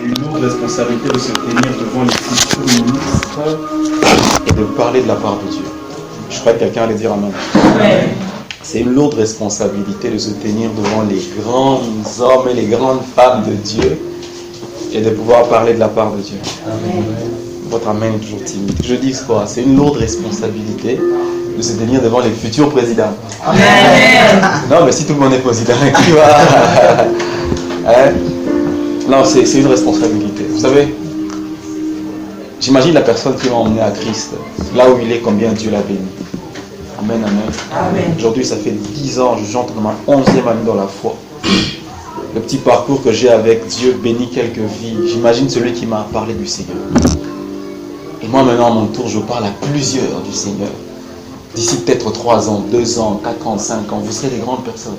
une lourde responsabilité de se tenir devant les futurs ministres et de parler de la part de Dieu. Je crois que quelqu'un allait dire amen. Amen. C'est une lourde responsabilité de se tenir devant les grands hommes et les grandes femmes de Dieu et de pouvoir parler de la part de Dieu. Amen. Votre amen est toujours timide. Je dis quoi? C'est une lourde responsabilité de se tenir devant les futurs présidents. Amen. Non, mais si tout le monde est président, qui va hein? Non, c'est une responsabilité. Vous savez, j'imagine la personne qui m'a emmené à Christ, là où il est, combien Dieu l'a béni. Amen, amen. Amen. Aujourd'hui, ça fait 10 ans, j'entre dans ma 11e année dans la foi. Le petit parcours que j'ai avec Dieu bénit quelques vies. J'imagine celui qui m'a parlé du Seigneur. Et moi, maintenant, à mon tour, je parle à plusieurs du Seigneur. D'ici peut-être 3 ans, 2 ans, 4 ans, 5 ans, vous serez des grandes personnes.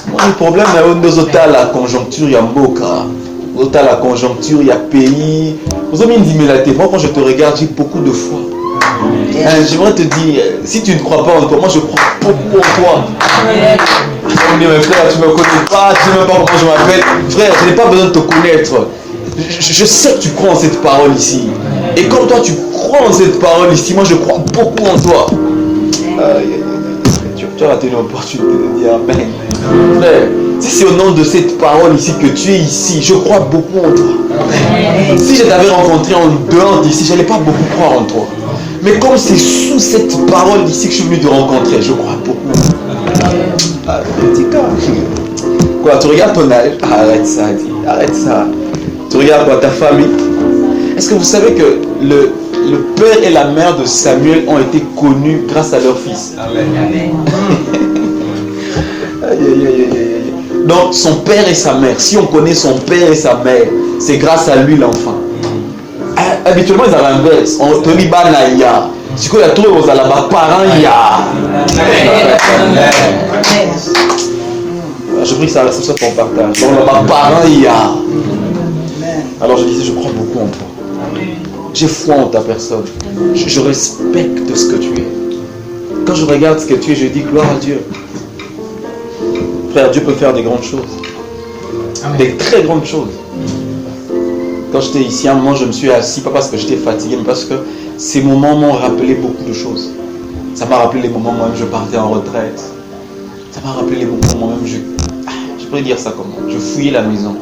Le problème, c'est que la conjoncture, il y a Mboka. La conjoncture, il y a pays. Moi, quand je te regarde, j'ai beaucoup de foi. J'aimerais te dire, si tu ne crois pas en toi, moi je crois beaucoup en toi. On dit, mais frère, tu ne me connais pas, tu ne sais même pas comment je m'appelle. Frère, je n'ai pas besoin de te connaître. Je sais que tu crois en cette parole ici. Et comme toi, tu crois en cette parole ici, moi je crois beaucoup en toi. Tu as raté une opportunité de dire amen. Frère, si c'est au nom de cette parole ici que tu es ici, je crois beaucoup en toi. Si je t'avais rencontré en dehors d'ici, je n'allais pas beaucoup croire en toi. Mais comme c'est sous cette parole ici que je suis venu te rencontrer, je crois beaucoup. Quoi, tu regardes ton âge? Arrête ça, arrête ça. Tu regardes quoi, ta famille? Est-ce que vous savez que le père et la mère de Samuel ont été connus grâce à leur fils? Amen. Donc son père et sa mère, si on connaît son père et sa mère, c'est grâce à lui l'enfant. Habituellement ils avaient inverse. On te dit banaya. Si il y a tout le monde là-bas, parents ya. Je prie que ça soit ton partage. Donc là-bas, parents ya. Alors je disais, je crois beaucoup en toi. J'ai foi en ta personne. Je respecte ce que tu es. Quand je regarde ce que tu es, je dis gloire à Dieu. Frère, Dieu peut faire des grandes choses. Des très grandes choses. Quand j'étais ici, à un moment, je me suis assis, pas parce que j'étais fatigué, mais parce que ces moments m'ont rappelé beaucoup de choses. Ça m'a rappelé les moments où moi-même je partais en retraite. Ça m'a rappelé les moments où moi-même je pourrais dire ça comment? Je fouillais la maison.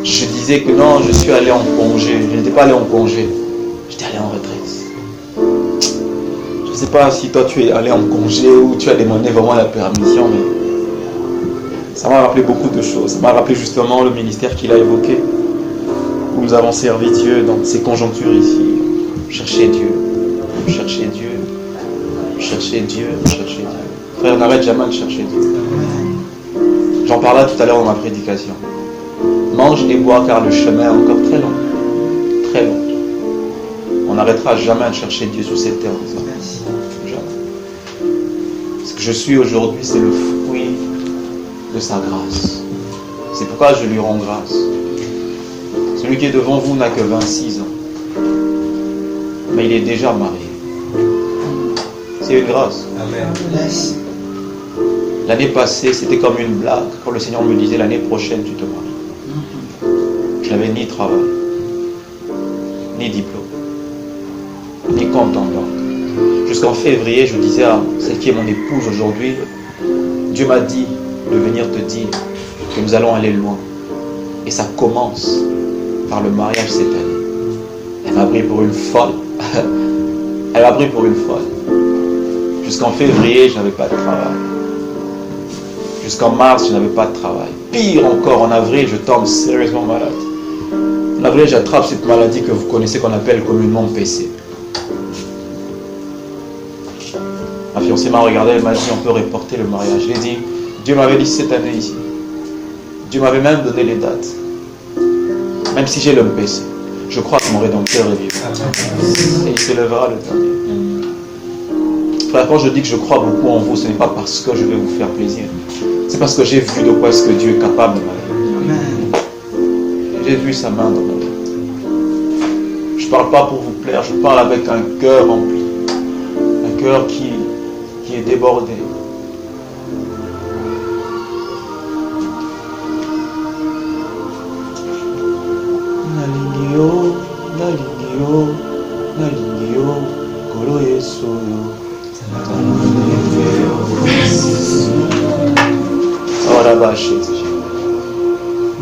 Je disais que non, je suis allé en congé. Je n'étais pas allé en congé. J'étais allé en retraite. Je ne sais pas si toi tu es allé en congé ou tu as demandé vraiment la permission, mais ça m'a rappelé beaucoup de choses. Ça m'a rappelé justement le ministère qu'il a évoqué, où nous avons servi Dieu dans ces conjonctures ici. Chercher Dieu, chercher Dieu, chercher Dieu, chercher Dieu. Frère, n'arrête jamais de chercher Dieu. J'en parlais tout à l'heure dans ma prédication. Mange et bois car le chemin est encore très long. Très long. On n'arrêtera jamais de chercher Dieu sur cette terre. Jamais. Ce que je suis aujourd'hui, c'est le fruit de sa grâce. C'est pourquoi je lui rends grâce. Celui qui est devant vous n'a que 26 ans. Mais il est déjà marié. C'est une grâce. Amen. L'année passée, c'était comme une blague. Quand le Seigneur me disait l'année prochaine, tu te maries. Je n'avais ni travail, ni diplôme, ni compte en banque. Jusqu'en février, je disais à celle qui est mon épouse aujourd'hui, Dieu m'a dit de venir te dire que nous allons aller loin. Et ça commence par le mariage cette année. Elle m'a pris pour une folle. Elle m'a pris pour une folle. Jusqu'en février, je n'avais pas de travail. Jusqu'en mars, je n'avais pas de travail. Pire encore, en avril, je tombe sérieusement malade. En avril, j'attrape cette maladie que vous connaissez, qu'on appelle communément PC. Ma fiancée m'a regardé, elle m'a dit, on peut reporter le mariage. Je lui ai dit, Dieu m'avait dit cette année ici. Dieu m'avait même donné les dates. Même si j'ai le PC, je crois que mon Rédempteur est vivant. Et il s'élèvera le dernier. Frère, quand je dis que je crois beaucoup en vous, ce n'est pas parce que je vais vous faire plaisir. C'est parce que j'ai vu de quoi est-ce que Dieu est capable de ma vie. J'ai vu sa main dans ma vie. Je ne parle pas pour vous plaire, je parle avec un cœur rempli. Un cœur qui est débordé.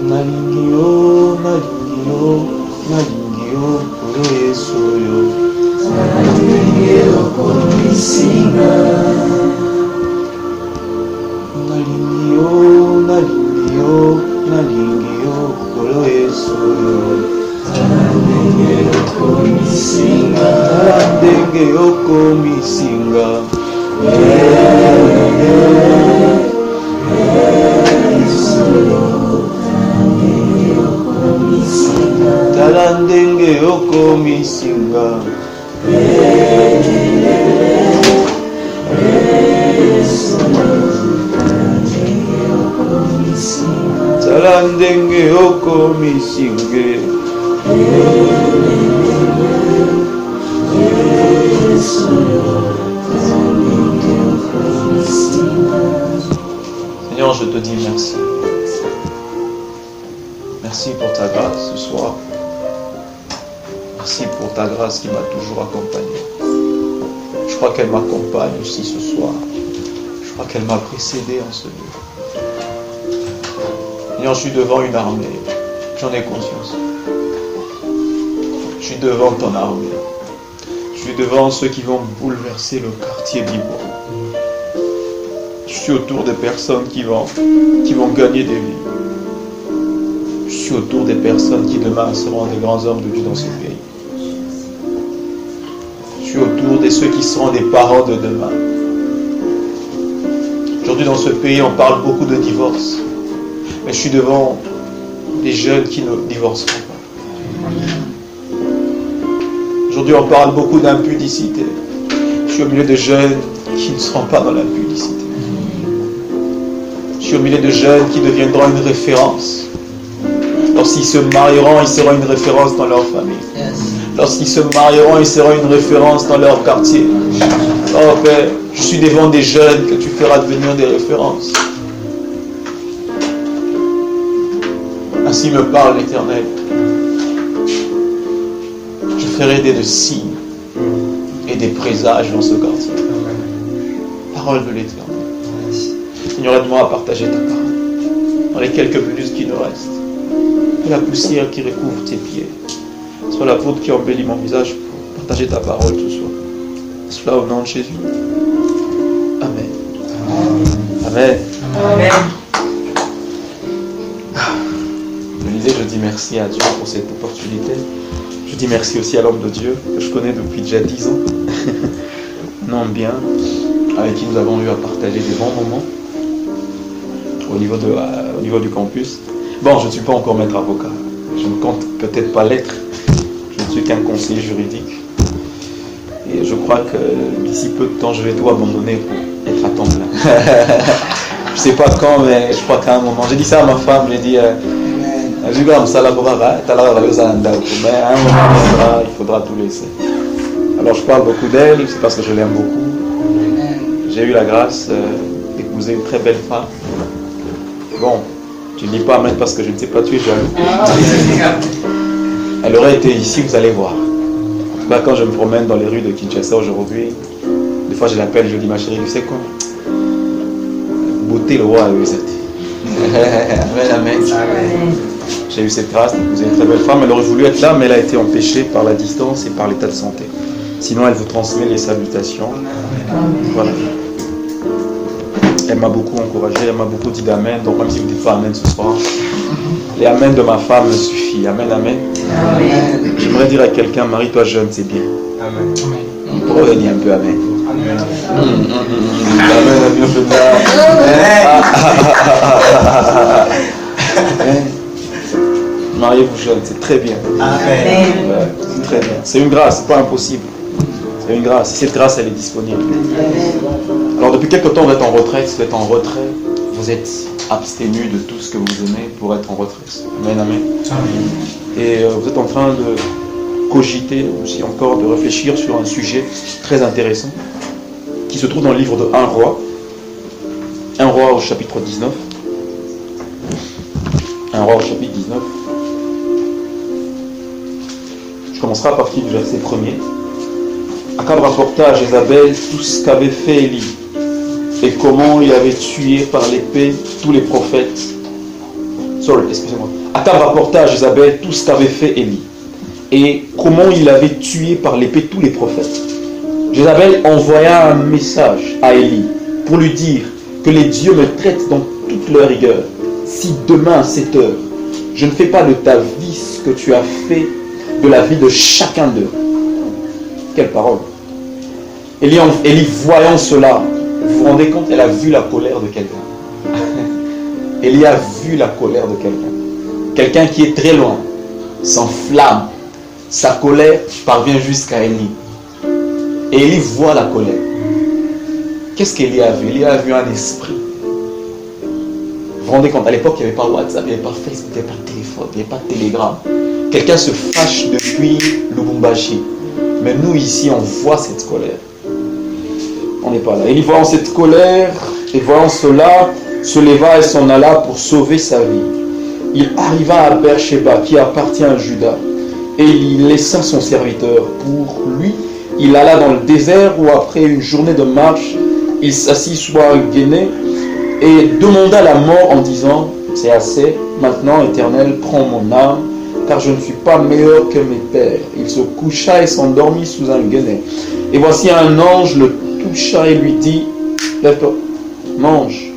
Nalingio, nalingio, nalingio, kolo Yesu yo. Nalingio komisinga. Nalingio, nalingio, nalingio, kolo Yesu yo. Nalingio komisinga. Nalingio komisinga. Talandenge oko misinga. Talandenge oko misinge. Seigneur, je te dis merci. Merci pour ta grâce ce soir. Merci pour ta grâce qui m'a toujours accompagné. Je crois qu'elle m'accompagne aussi ce soir. Je crois qu'elle m'a précédé en ce lieu. Seigneur, je suis devant une armée. J'en ai conscience. Je suis devant ton armée. Je suis devant ceux qui vont bouleverser le quartier d'Ibo. Je suis autour des personnes qui vont gagner des vies. Je suis autour des personnes qui demain seront des grands hommes de Dieu dans ce pays. Je suis autour de ceux qui seront des parents de demain. Aujourd'hui dans ce pays on parle beaucoup de divorce. Mais je suis devant des jeunes qui ne divorceront pas. Aujourd'hui on parle beaucoup d'impudicité. Je suis au milieu de jeunes qui ne seront pas dans l'impudicité. Je suis au milieu de jeunes qui deviendront une référence. Lorsqu'ils se marieront, ils seront une référence dans leur famille. Lorsqu'ils se marieront, ils seront une référence dans leur quartier. Oh Père, je suis devant des jeunes que tu feras devenir des références. Ainsi me parle l'Éternel. Je ferai des signes et des présages dans ce quartier. Parole de l'Éternel. Seigneur, aide-moi à partager ta parole. Dans les quelques minutes qui nous restent. Que la poussière qui recouvre tes pieds soit la poudre qui embellit mon visage pour partager ta parole ce soir. Cela au nom de Jésus. Amen. Amen. Amen. Je disais, je dis merci à Dieu pour cette opportunité. Je dis merci aussi à l'homme de Dieu que je connais depuis déjà 10 ans. Un homme bien, avec qui nous avons eu à partager des bons moments au niveau du campus. Bon, je ne suis pas encore maître avocat. Je ne compte peut-être pas l'être. Je ne suis qu'un conseiller juridique. Et je crois que d'ici peu de temps, je vais tout abandonner pour être à temps plein. Je ne sais pas quand, mais je crois qu'à un moment, j'ai dit ça à ma femme, j'ai dit, mais à un moment il faudra tout laisser. Alors je parle beaucoup d'elle, c'est parce que je l'aime beaucoup. J'ai eu la grâce d'épouser une très belle femme. Bon, je ne dis pas Amen parce que je ne sais pas, tu es jaloux. Elle aurait été ici, vous allez voir. En tout cas, quand je me promène dans les rues de Kinshasa aujourd'hui, des fois je l'appelle, je dis ma chérie, tu sais quoi? Beauté le roi a eu cette. Amen, amen. J'ai eu cette grâce d'épouser une très belle femme. Elle aurait voulu être là, mais elle a été empêchée par la distance et par l'état de santé. Sinon, elle vous transmet les salutations. Voilà. Elle m'a beaucoup encouragé, elle m'a beaucoup dit d'amen. Donc même si vous ne dites pas amen ce soir, les amen de ma femme me suffit. Amen, amen. Amen. J'aimerais dire à quelqu'un, marie-toi jeune, c'est bien. Amen. On pourrait dire un peu amen. Amen. Amen. Mariez-vous jeune, c'est très bien. Amen. C'est très bien. C'est une grâce, c'est pas impossible. C'est une grâce. Cette grâce, elle est disponible. Alors depuis quelque temps, vous êtes en retraite. Si vous êtes en retrait, vous êtes abstenu de tout ce que vous aimez pour être en retraite. Amen, amen. Et vous êtes en train de cogiter aussi encore, de réfléchir sur un sujet très intéressant qui se trouve dans le livre de 1 Roi. 1 Roi au chapitre 19. 1 Roi au chapitre 19. Je commencerai à partir du verset 1er. Akab rapporta à Jézabel tout ce qu'avait fait Élie et comment il avait tué par l'épée tous les prophètes. Excusez-moi. Akab rapporta à Jézabel tout ce qu'avait fait Élie et comment il avait tué par l'épée tous les prophètes. Jézabel envoya un message à Élie pour lui dire que les dieux me traitent dans toute leur rigueur. Si demain à 7 heures, je ne fais pas de ta vie ce que tu as fait de la vie de chacun d'eux. Quelle parole! Élie, voyant cela, vous vous rendez compte, elle a vu la colère de quelqu'un. Élie a vu la colère de quelqu'un. Quelqu'un qui est très loin, s'enflamme. Sa colère parvient jusqu'à Élie. Et Élie voit la colère. Qu'est-ce qu'Élie a vu? Élie a vu un esprit. Vous vous rendez compte, à l'époque, il n'y avait pas WhatsApp, il n'y avait pas Facebook, il n'y avait pas de téléphone, il n'y avait pas de télégramme. Quelqu'un se fâche depuis Lubumbashi. Mais nous, ici, on voit cette colère. On n'est pas là. Élie, voyant cette colère, et voyant cela, se leva et s'en alla pour sauver sa vie. Il arriva à Beersheba, qui appartient à Juda, et il laissa son serviteur. Pour lui, il alla dans le désert où, après une journée de marche, il s'assit sur un guéné et demanda la mort en disant: c'est assez, maintenant, Éternel, prends mon âme, car je ne suis pas meilleur que mes pères. Il se coucha et s'endormit sous un guéné. Et voici un ange le toucha et lui dit: lève-toi, mange.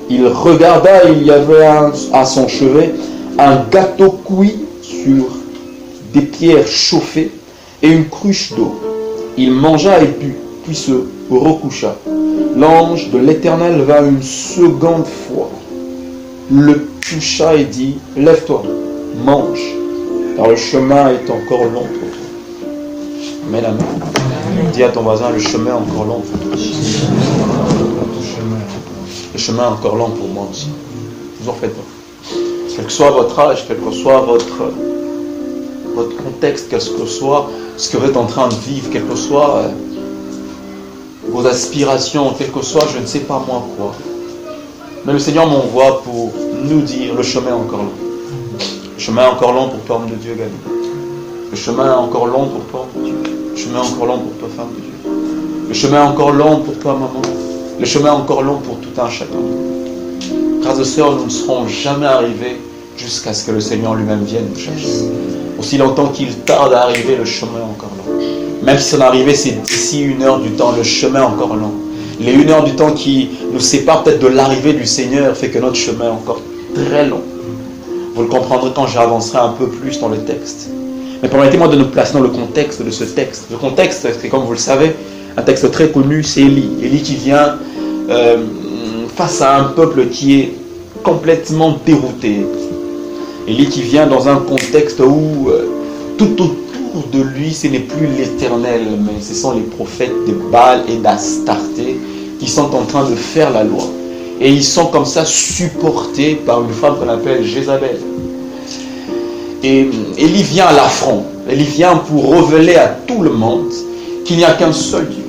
Il regarda, il y avait à son chevet un gâteau cuit sur des pierres chauffées et une cruche d'eau. Il mangea et but, puis se recoucha. L'ange de l'Éternel vint une seconde fois, le toucha et dit: lève-toi, mange, car le chemin est encore long pour toi. Amen, amen. Dis à ton voisin: le chemin est encore long pour toi. Le chemin est encore long pour moi aussi. Ne vous en faites pas. Quel que soit votre âge, quel que soit votre contexte, quel que soit ce que vous êtes en train de vivre, quel que soit vos aspirations, quel que soit je ne sais pas moi quoi. Mais le Seigneur m'envoie pour nous dire: le chemin est encore long. Le chemin est encore long pour toi, homme de Dieu, Gabi. Le chemin est encore long pour toi, homme de Dieu. Le chemin est encore long pour toi, femme de Dieu. Le chemin est encore long pour toi, maman. Le chemin est encore long pour tout un chacun. Frères et sœurs, nous ne serons jamais arrivés jusqu'à ce que le Seigneur lui-même vienne nous chercher. Aussi longtemps qu'il tarde à arriver, le chemin est encore long. Même si son arrivée c'est d'ici 1 heure du temps, le chemin est encore long. Les 1 heure du temps qui nous séparent peut-être de l'arrivée du Seigneur fait que notre chemin est encore très long. Vous le comprendrez quand j'avancerai un peu plus dans le texte. Mais permettez-moi de nous placer dans le contexte de ce texte. Le contexte, c'est comme vous le savez, un texte très connu, c'est Élie. Élie qui vient face à un peuple qui est complètement dérouté. Élie qui vient dans un contexte où tout autour de lui, ce n'est plus l'Éternel, mais ce sont les prophètes de Baal et d'Astarté qui sont en train de faire la loi. Et ils sont comme ça supportés par une femme qu'on appelle Jézabel. Et Élie vient à l'affront. Élie vient pour révéler à tout le monde qu'il n'y a qu'un seul Dieu.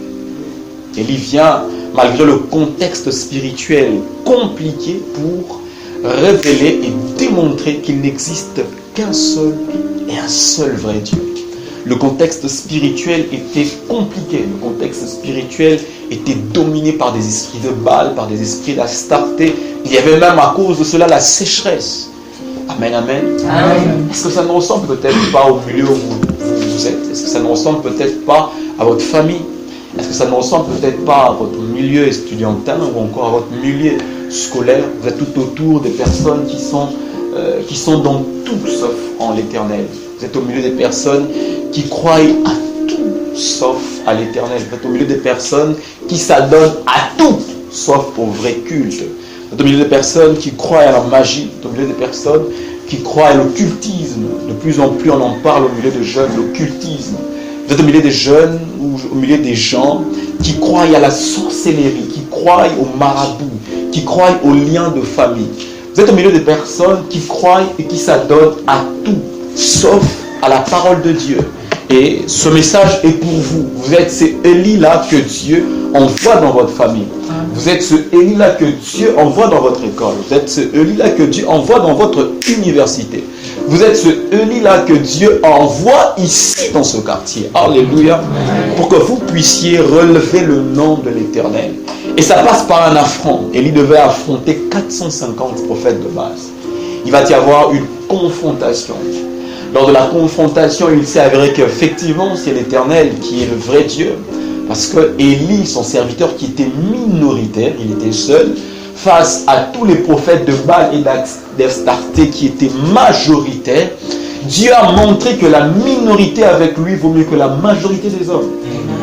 Élie vient, malgré le contexte spirituel compliqué, pour révéler et démontrer qu'il n'existe qu'un seul et un seul vrai Dieu. Le contexte spirituel était compliqué. Le contexte spirituel était dominé par des esprits de Baal, par des esprits d'Astarté. Il y avait même à cause de cela la sécheresse. Amen, amen. Amen. Est-ce que ça ne ressemble peut-être pas au milieu où vous êtes? Est-ce que ça ne ressemble peut-être pas à votre famille? Est-ce que ça ne ressemble peut-être pas à votre milieu estudiantin ou encore à votre milieu scolaire? Vous êtes tout autour des personnes qui sont dans tout sauf en l'Éternel. Vous êtes au milieu des personnes qui croient à tout sauf à l'Éternel. Vous êtes au milieu des personnes qui s'adonnent à tout sauf au vrai culte. Vous êtes au milieu des personnes qui croient à la magie. Vous êtes au milieu des personnes qui croient à l'occultisme. De plus en plus on en parle au milieu des jeunes, l'occultisme. Vous êtes au milieu des jeunes ou au milieu des gens qui croient à la sorcellerie, qui croient au marabout, qui croient aux liens de famille. Vous êtes au milieu des personnes qui croient et qui s'adonnent à tout, sauf à la parole de Dieu. Et ce message est pour vous. Vous êtes ce Élie-là que Dieu envoie dans votre famille. Vous êtes ce Élie-là que Dieu envoie dans votre école. Vous êtes ce Élie-là que Dieu envoie dans votre université. Vous êtes ce Élie-là que Dieu envoie ici dans ce quartier. Alléluia. Pour que vous puissiez relever le nom de l'Éternel Et ça passe par un affront. Élie devait affronter 450 prophètes de base. Il va y avoir une confrontation. Lors de la confrontation, il s'est avéré qu'effectivement, c'est l'Éternel qui est le vrai Dieu. Parce que Élie, son serviteur qui était minoritaire, il était seul, face à tous les prophètes de Baal et d'Astarté qui étaient majoritaires, Dieu a montré que la minorité avec lui vaut mieux que la majorité des hommes.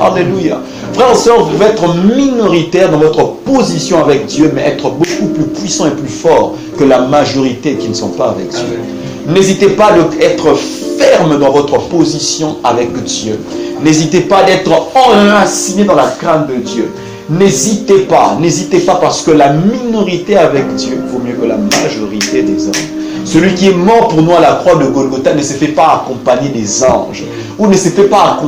Alléluia. Frères et sœurs, vous devez être minoritaire dans votre position avec Dieu, mais être beaucoup plus puissant et plus fort que la majorité qui ne sont pas avec Dieu. N'hésitez pas à être ferme dans votre position avec Dieu. N'hésitez pas d'être enraciné dans la crainte de Dieu. N'hésitez pas parce que la minorité avec Dieu vaut mieux que la majorité des hommes. Celui qui est mort pour nous à la croix de Golgotha ne s'est fait pas accompagner des anges ou ne s'est fait pas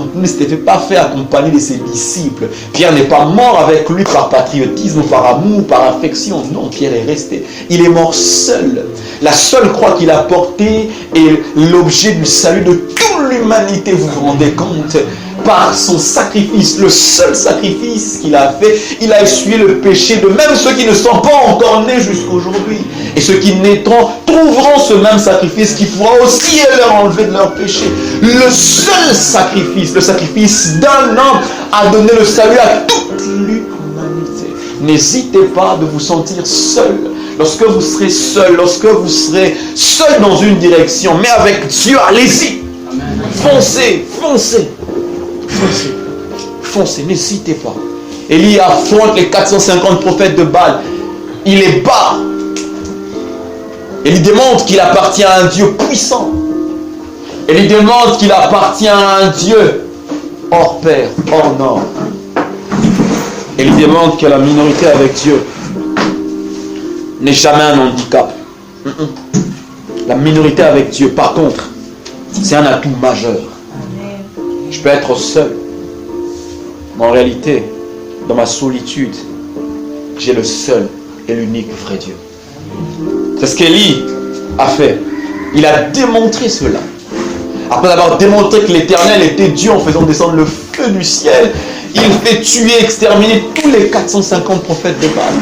fait accompagner de ses disciples. Pierre n'est pas mort avec lui par patriotisme, par amour, par affection. Non, Pierre est resté. Il est mort seul. La seule croix qu'il a portée est l'objet du salut de toute l'humanité. Vous vous rendez compte? Par son sacrifice, le seul sacrifice qu'il a fait, il a essuyé le péché de même ceux qui ne sont pas encore nés jusqu'aujourd'hui. Et ceux qui naîtront trouveront ce même sacrifice qui pourra aussi leur enlever de leur péché. Le seul sacrifice, le sacrifice d'un homme, a donné le salut à toute l'humanité. N'hésitez pas de vous sentir seul. Lorsque vous serez seul, lorsque vous serez seul dans une direction, mais avec Dieu, allez-y. Foncez, foncez. Foncez, n'hésitez pas. Élie affronte les 450 prophètes de Baal. Il les bat. Il démontre qu'il appartient à un Dieu puissant. Il démontre qu'il appartient à un Dieu hors pair, hors norme. Il démontre que la minorité avec Dieu n'est jamais un handicap. La minorité avec Dieu, par contre, c'est un atout majeur. Je peux être seul, mais en réalité, dans ma solitude, j'ai le seul et l'unique vrai Dieu. C'est ce qu'Élie a fait. Il a démontré cela. Après avoir démontré que l'Éternel était Dieu en faisant descendre le feu du ciel, il fait tuer, exterminer tous les 450 prophètes de Baal.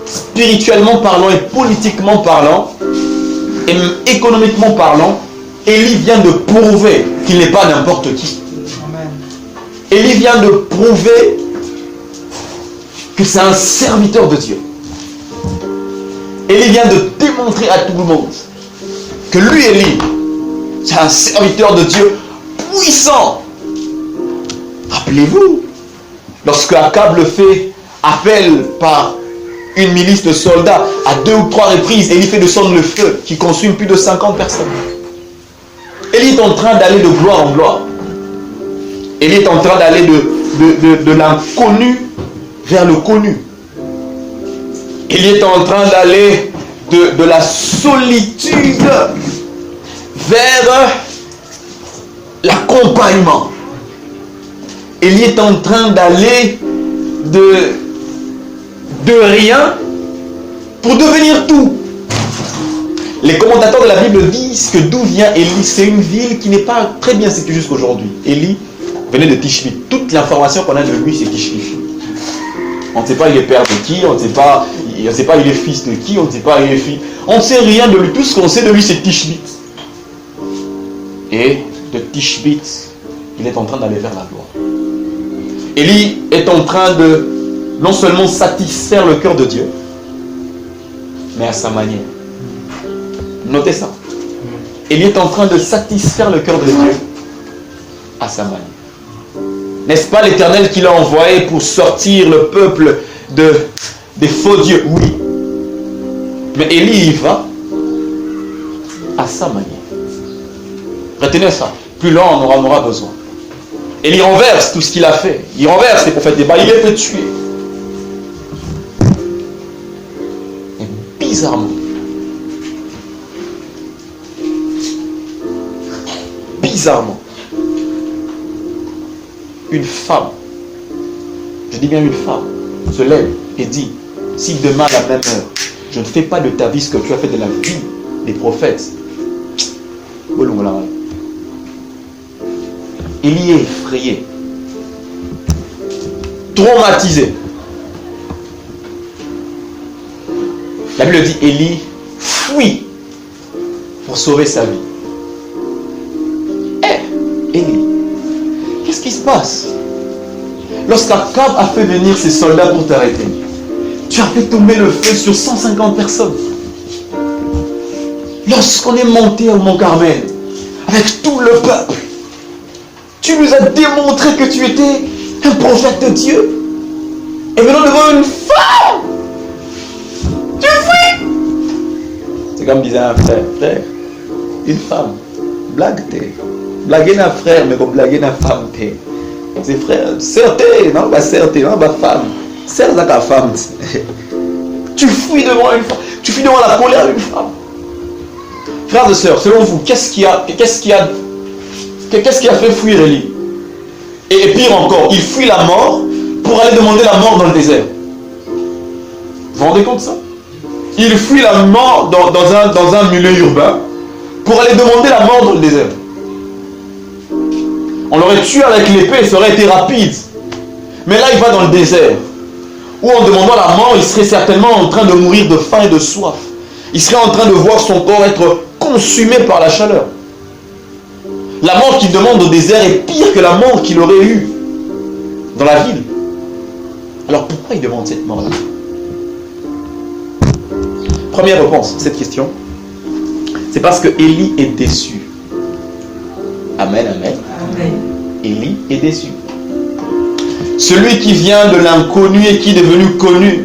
Spirituellement parlant et politiquement parlant, et même économiquement parlant, Élie vient de prouver qu'il n'est pas n'importe qui. Élie vient de prouver que c'est un serviteur de Dieu. Élie vient de démontrer à tout le monde que lui, Élie, c'est un serviteur de Dieu puissant. Rappelez-vous, lorsque Akab le fait appel par une milice de soldats à 2 ou 3 reprises, Élie fait descendre le feu qui consume plus de 50 personnes. Élie est en train d'aller de gloire en gloire. Élie est en train d'aller de l'inconnu vers le connu. Élie est en train d'aller de la solitude vers l'accompagnement. Élie est en train d'aller de rien pour devenir tout. Les commentateurs de la Bible disent que d'où vient Élie, c'est une ville qui n'est pas très bien sécurisée jusqu'aujourd'hui. Élie venait de Tishbi. Toute l'information qu'on a de lui, c'est Tishbi. On ne sait pas il est père de qui, on ne sait pas il est fils de qui, on ne sait pas il est fils. On ne sait rien de lui. Tout ce qu'on sait de lui, c'est Tishbit. Et de Tishbit, il est en train d'aller vers la gloire. Élie est en train de non seulement satisfaire le cœur de Dieu, mais à sa manière. Notez ça. Élie est en train de satisfaire le cœur de Dieu à sa manière. N'est-ce pas l'Éternel qui l'a envoyé pour sortir le peuple des faux dieux? Oui. Mais Élie y va à sa manière. Retenez ça. Plus loin, on en aura besoin. Élie renverse tout ce qu'il a fait. Il renverse les prophètes des Baal. Il les fait tuer. Et bizarrement, une femme, je dis bien une femme, se lève et dit, si demain à la même heure, je ne fais pas de ta vie ce que tu as fait de la vie des prophètes, Élie est effrayé. traumatisé. La Bible dit Élie fuit pour sauver sa vie. Élie, qu'est-ce qui se passe? Lorsqu'Akab a fait venir ses soldats pour t'arrêter, tu as fait tomber le feu sur 150 personnes. Lorsqu'on est monté au Mont Carmel, avec tout le peuple, tu nous as démontré que tu étais un prophète de Dieu. Et maintenant devant une femme, tu fuis. C'est comme disait un frère, une femme, blague t'es. Blaguer un frère, mais comme blaguer une femme t'es. C'est frère, certes, non, pas certes, non, pas femme. Certes, la femme. Tu fuis devant une femme, tu fuis devant la colère d'une femme. Frères et sœurs, selon vous, qu'est-ce qui a fait fuir Élie? Et pire encore, il fuit la mort pour aller demander la mort dans le désert. Vous vous rendez compte de ça? Il fuit la mort dans un milieu urbain pour aller demander la mort dans le désert. On l'aurait tué avec l'épée, ça aurait été rapide. Mais là, il va dans le désert, où en demandant la mort, il serait certainement en train de mourir de faim et de soif. Il serait en train de voir son corps être consumé par la chaleur. La mort qu'il demande au désert est pire que la mort qu'il aurait eue dans la ville. Alors pourquoi il demande cette mort-là? Première réponse à cette question, c'est parce que Élie est déçu. Amen, amen. Amen. Élie est déçu. Celui qui vient de l'inconnu et qui est devenu connu,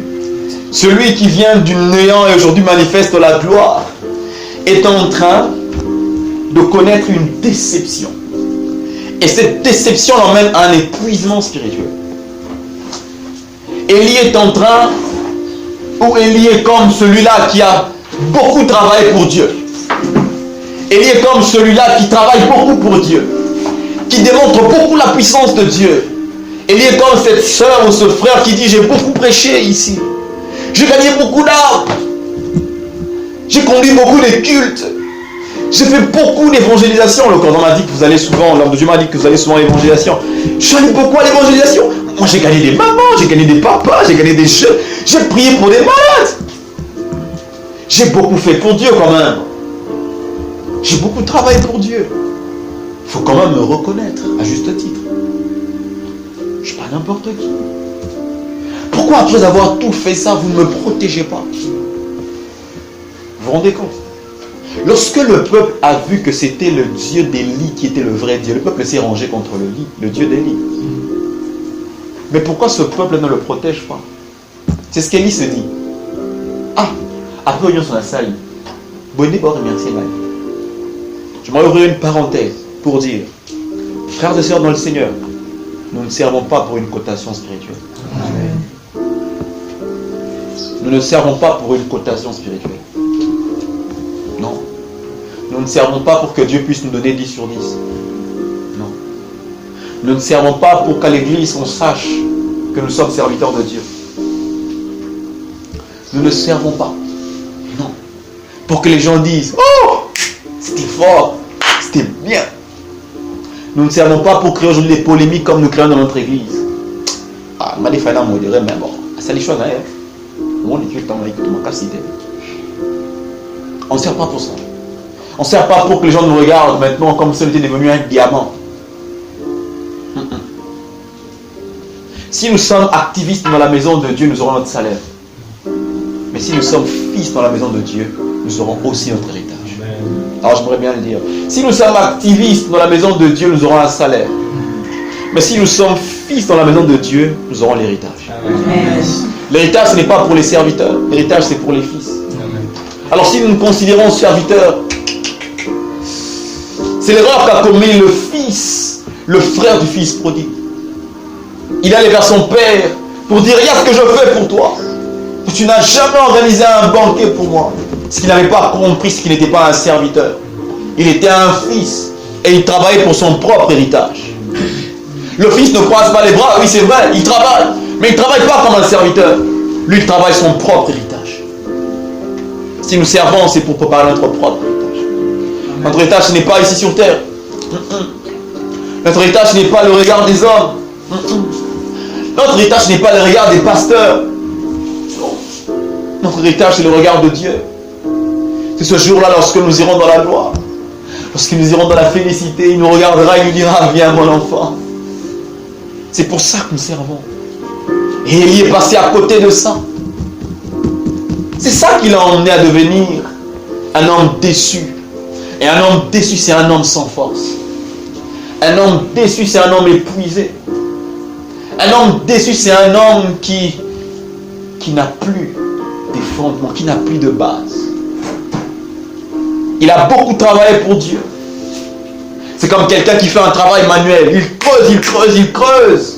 celui qui vient du néant et aujourd'hui manifeste la gloire, est en train de connaître une déception. Et cette déception l'emmène à un épuisement spirituel. Élie est en train, ou Élie est comme celui-là qui a beaucoup travaillé pour Dieu. Élie est comme celui-là qui travaille beaucoup pour Dieu, qui démontre beaucoup la puissance de Dieu. Élie est comme cette sœur ou ce frère qui dit: j'ai beaucoup prêché ici, j'ai gagné beaucoup d'âmes, j'ai conduit beaucoup de cultes, j'ai fait beaucoup d'évangélisation. Le cordon m'a dit que vous allez souvent, l'homme de Dieu m'a dit que vous allez souvent à l'évangélisation. Je suis allé beaucoup à l'évangélisation. Moi j'ai gagné des mamans, j'ai gagné des papas, j'ai gagné des jeunes, j'ai prié pour des malades. J'ai beaucoup fait pour Dieu quand même. J'ai beaucoup travaillé pour Dieu. Il faut quand même me reconnaître à juste titre. Je ne suis pas n'importe qui. Pourquoi après avoir tout fait ça, vous ne me protégez pas? Vous vous rendez compte? Lorsque le peuple a vu que c'était le Dieu d'Élie qui était le vrai Dieu, le peuple s'est rangé contre le Dieu d'Élie. Mais pourquoi ce peuple ne le protège pas? C'est ce qu'Élie se dit. Ah, après on sur la salle. Bonne pour remercier la vie. J'aimerais ouvrir une parenthèse pour dire, frères et sœurs dans le Seigneur, nous ne servons pas pour une cotation spirituelle. Amen. Nous ne servons pas pour une cotation spirituelle. Non. Nous ne servons pas pour que Dieu puisse nous donner 10 sur 10. Non. Nous ne servons pas pour qu'à l'église on sache que nous sommes serviteurs de Dieu. Nous ne servons pas. Non. Pour que les gens disent: oh, c'était fort, c'était bien. Nous ne servons pas pour créer aujourd'hui des polémiques comme nous créons dans notre église. Ah, m'a dit Fana modéré, mais bon, c'est les choses, hein. On ne sert pas pour ça. On ne sert pas pour que les gens nous regardent maintenant comme si on était devenu un diamant. Si nous sommes activistes dans la maison de Dieu, nous aurons notre salaire. Mais si nous sommes fils dans la maison de Dieu, nous aurons aussi notre héritage. Alors j'aimerais bien le dire. Si nous sommes activistes dans la maison de Dieu, nous aurons un salaire. Mais si nous sommes fils dans la maison de Dieu, nous aurons l'héritage. L'héritage, ce n'est pas pour les serviteurs. L'héritage, c'est pour les fils. Alors si nous nous considérons serviteurs, c'est l'erreur qu'a commis le fils, le frère du fils prodigue. Il allait vers son père pour dire: regarde ce que je fais pour toi. Tu n'as jamais organisé un banquet pour moi. Parce qu'il n'avait pas compris ce qu'il n'était pas un serviteur. Il était un fils. Et il travaillait pour son propre héritage. Le fils ne croise pas les bras. Oui, c'est vrai, il travaille. Mais il ne travaille pas comme un serviteur. Lui, il travaille son propre héritage. Si nous servons, c'est pour préparer notre propre héritage. Notre héritage, ce n'est pas ici sur terre. Notre héritage, ce n'est pas le regard des hommes. Notre héritage n'est pas le regard des pasteurs. Non. Notre héritage, c'est le regard de Dieu. C'est ce jour-là, lorsque nous irons dans la gloire, lorsque nous irons dans la félicité, il nous regardera et nous dira, viens mon enfant. C'est pour ça que nous servons. Et Élie est passé à côté de ça. C'est ça qui l'a emmené à devenir un homme déçu. Et un homme déçu, c'est un homme sans force. Un homme déçu, c'est un homme épuisé. Un homme déçu, c'est un homme qui n'a plus de fondements, qui n'a plus de base. Il a beaucoup travaillé pour Dieu. C'est comme quelqu'un qui fait un travail manuel. Il creuse, il creuse, il creuse.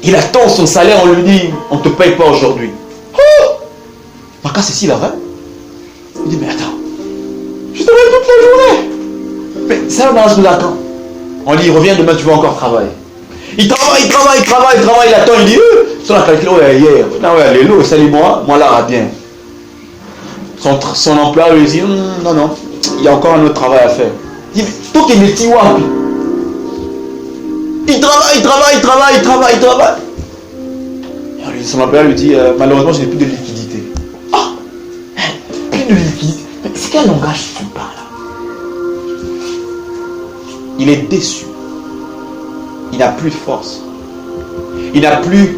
Il attend son salaire, on lui dit, on ne te paye pas aujourd'hui. Oh! Marca, c'est si la vraie. Il dit, mais attends, je travaille toute la journée. Mais ça va jusqu'à quand? On dit, reviens demain, tu vas encore travailler. Il travaille, il attend, il dit, sur la calculette, hier, non, ouais, les lots, salut-moi, moi là, bien. Son employeur lui dit, non, il y a encore un autre travail à faire. Il dit, tout est métier, wapi. Il travaille. Et son employeur lui dit, malheureusement, je n'ai plus de liquidité. Ah, plus de liquidité. Mais c'est quel langage tu parles là? Il est déçu. Il n'a plus de force. Il n'a plus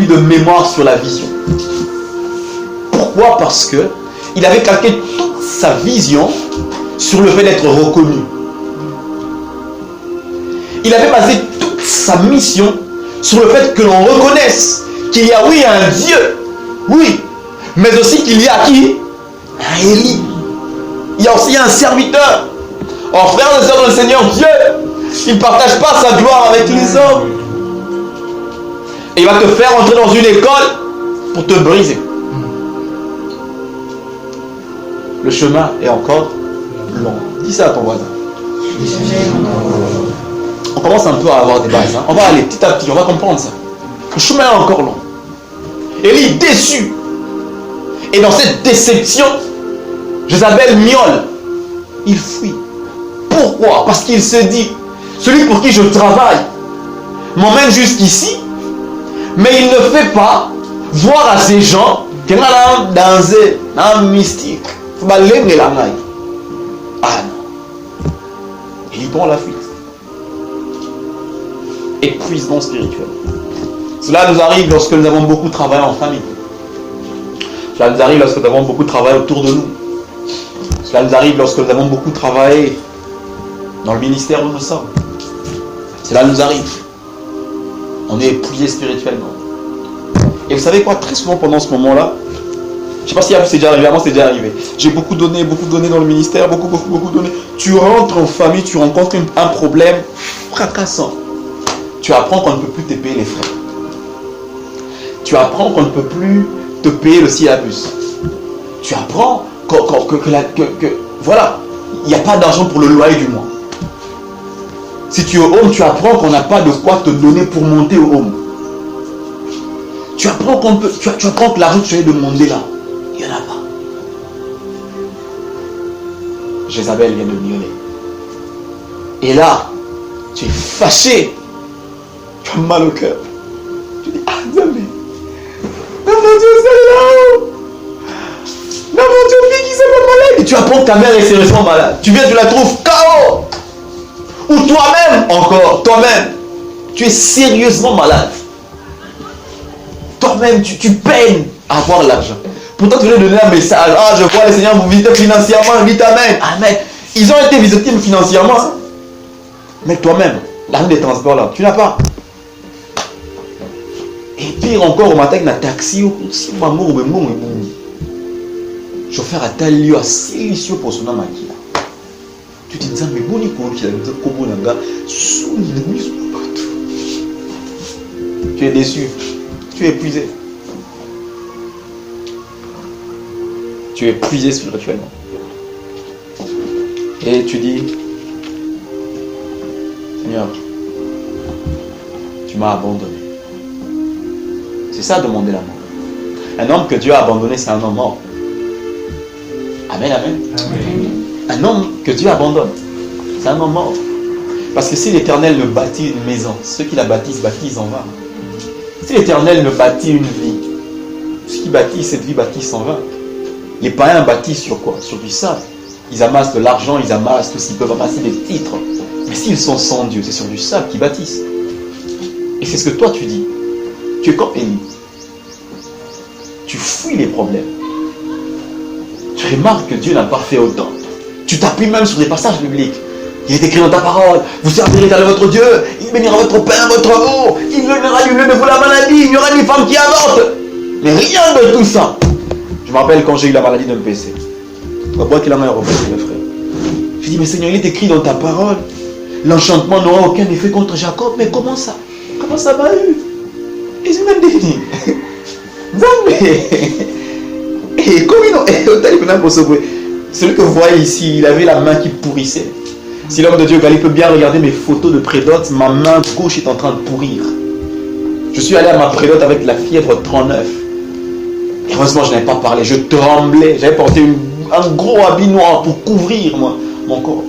de mémoire sur la vision. Pourquoi? Parce que il avait calqué toute sa vision sur le fait d'être reconnu. Il avait basé toute sa mission sur le fait que l'on reconnaisse qu'il y a, oui, un Dieu, oui, mais aussi qu'il y a qui? Un Élie. Il y a aussi un serviteur. Or, frères et sœurs dans le Seigneur, Dieu, il ne partage pas sa gloire avec les hommes. Et il va te faire entrer dans une école pour te briser. Le chemin est encore long. Dis ça à ton voisin. On commence un peu à avoir des bases. On va aller petit à petit, on va comprendre ça. Le chemin est encore long. Élie déçu. Et dans cette déception, Jézabel miaule. Il fuit. Pourquoi? Parce qu'il se dit, celui pour qui je travaille m'emmène jusqu'ici, mais il ne fait pas voir à ces gens qu'il y a un mystique. Ah non. Il prend la fuite. Épuisement spirituel. Cela nous arrive lorsque nous avons beaucoup travaillé en famille. Cela nous arrive lorsque nous avons beaucoup travaillé autour de nous. Cela nous arrive lorsque nous avons beaucoup travaillé dans le ministère où nous sommes. Cela nous arrive. On est épuisé spirituellement. Et vous savez quoi, très souvent pendant ce moment-là, je ne sais pas si à vous c'est déjà arrivé, à moi c'est déjà arrivé. J'ai beaucoup donné dans le ministère, beaucoup donné. Tu rentres en famille, tu rencontres un problème fracassant. Tu apprends qu'on ne peut plus te payer les frais. Tu apprends qu'on ne peut plus te payer le syllabus. Tu apprends voilà, il n'y a pas d'argent pour le loyer du mois. Si tu es au home, tu apprends qu'on n'a pas de quoi te donner pour monter au home. Tu apprends que l'argent que tu allais demander là, il n'y en a pas. Jézabel vient de miauler. Et là, tu es fâché. Tu as mal au cœur. Tu dis, ah, Zambé. Non, mon Dieu, c'est là. Non, mon Dieu, fille qui s'est pas malade. Et tu apprends que ta mère est sérieusement malade. Tu viens, tu la trouves KO. Ou toi-même encore, tu es sérieusement malade. Toi-même, tu peines à avoir l'argent. Pourtant, tu voulais donner un message. Ah, je vois les Seigneurs vous visiter financièrement. Vite, amen. Amen. Ils ont été visités financièrement. Hein? Mais toi-même, l'argent des transports là, tu n'as pas. Et pire encore, au matin, il y a un taxi. Chauffeur à tel lieu, assez lisieux pour son âme. Tu te dis, mais bon, tu es déçu, tu es épuisé. Tu es épuisé spirituellement. Et tu dis, Seigneur, tu m'as abandonné. C'est ça demander la mort. Un homme que Dieu a abandonné, c'est un homme mort. Amen, amen. Amen. Un homme que Dieu abandonne, c'est un homme mort. Parce que si l'Éternel ne bâtit une maison, ceux qui la bâtissent en vain. Si l'Éternel ne bâtit une vie, ceux qui bâtissent cette vie bâtissent en vain. Les païens bâtissent sur quoi? Sur du sable. Ils amassent de l'argent, ils amassent tout ce qu'ils peuvent amasser, des titres. Mais s'ils sont sans Dieu, c'est sur du sable qu'ils bâtissent. Et c'est ce que toi tu dis. Tu es comme Élie. Tu fuis les problèmes. Tu remarques que Dieu n'a pas fait autant. Tu t'appuies même sur des passages bibliques. Il est écrit dans ta parole, vous servirez l'Éternel votre Dieu, il bénira votre pain, votre eau, il donnera du lieu de vous la maladie, il y aura des femmes qui avortent. Mais rien de tout ça. Je me rappelle quand j'ai eu la maladie de MPC. Pourquoi qu'il a mal repris, mes frères. Je dis, mais Seigneur, il est écrit dans ta parole, l'enchantement n'aura aucun effet contre Jacob. Mais comment ça? Comment ça m'a eu? Et c'est même défini. Et comme il a celui que vous voyez ici, il avait la main qui pourrissait. Si l'homme de Dieu Gali peut bien regarder mes photos de prédote, ma main gauche est en train de pourrir. Je suis allé à ma prédote avec la fièvre 39. Et heureusement, je n'avais pas parlé, je tremblais. J'avais porté un gros habit noir pour couvrir mon corps.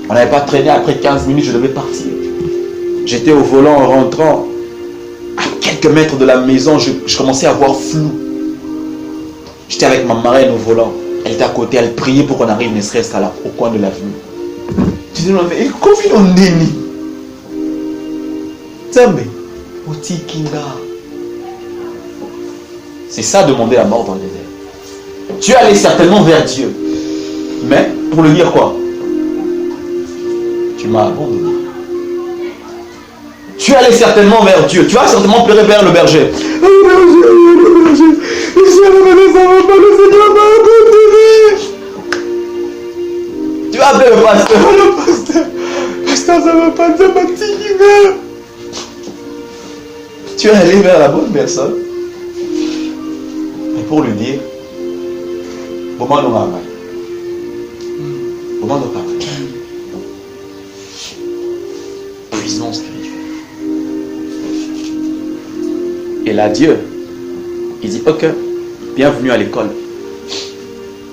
On n'avait pas traîné, après 15 minutes, je devais partir. J'étais au volant en rentrant. À quelques mètres de la maison, je commençais à voir flou. J'étais avec ma marraine au volant. Elle était à côté, elle priait pour qu'on arrive ne serait-ce au coin de l'avenue. Tu dis, non, mais il confie dans le déni. C'est ça, demander la mort dans le désert. Tu es allé certainement vers Dieu. Mais, pour le dire quoi? Tu m'as abandonné. Tu es allé certainement vers Dieu. Tu as certainement pleuré vers le berger. Tu as appelé le pasteur. Pasteur, ça va pas, ça fatigue. Tu es allé vers la bonne personne. Et pour lui dire, comment nous avons? Comment nous avons? Puissance spirituelle. Et là, Dieu, il dit, ok, bienvenue à l'école.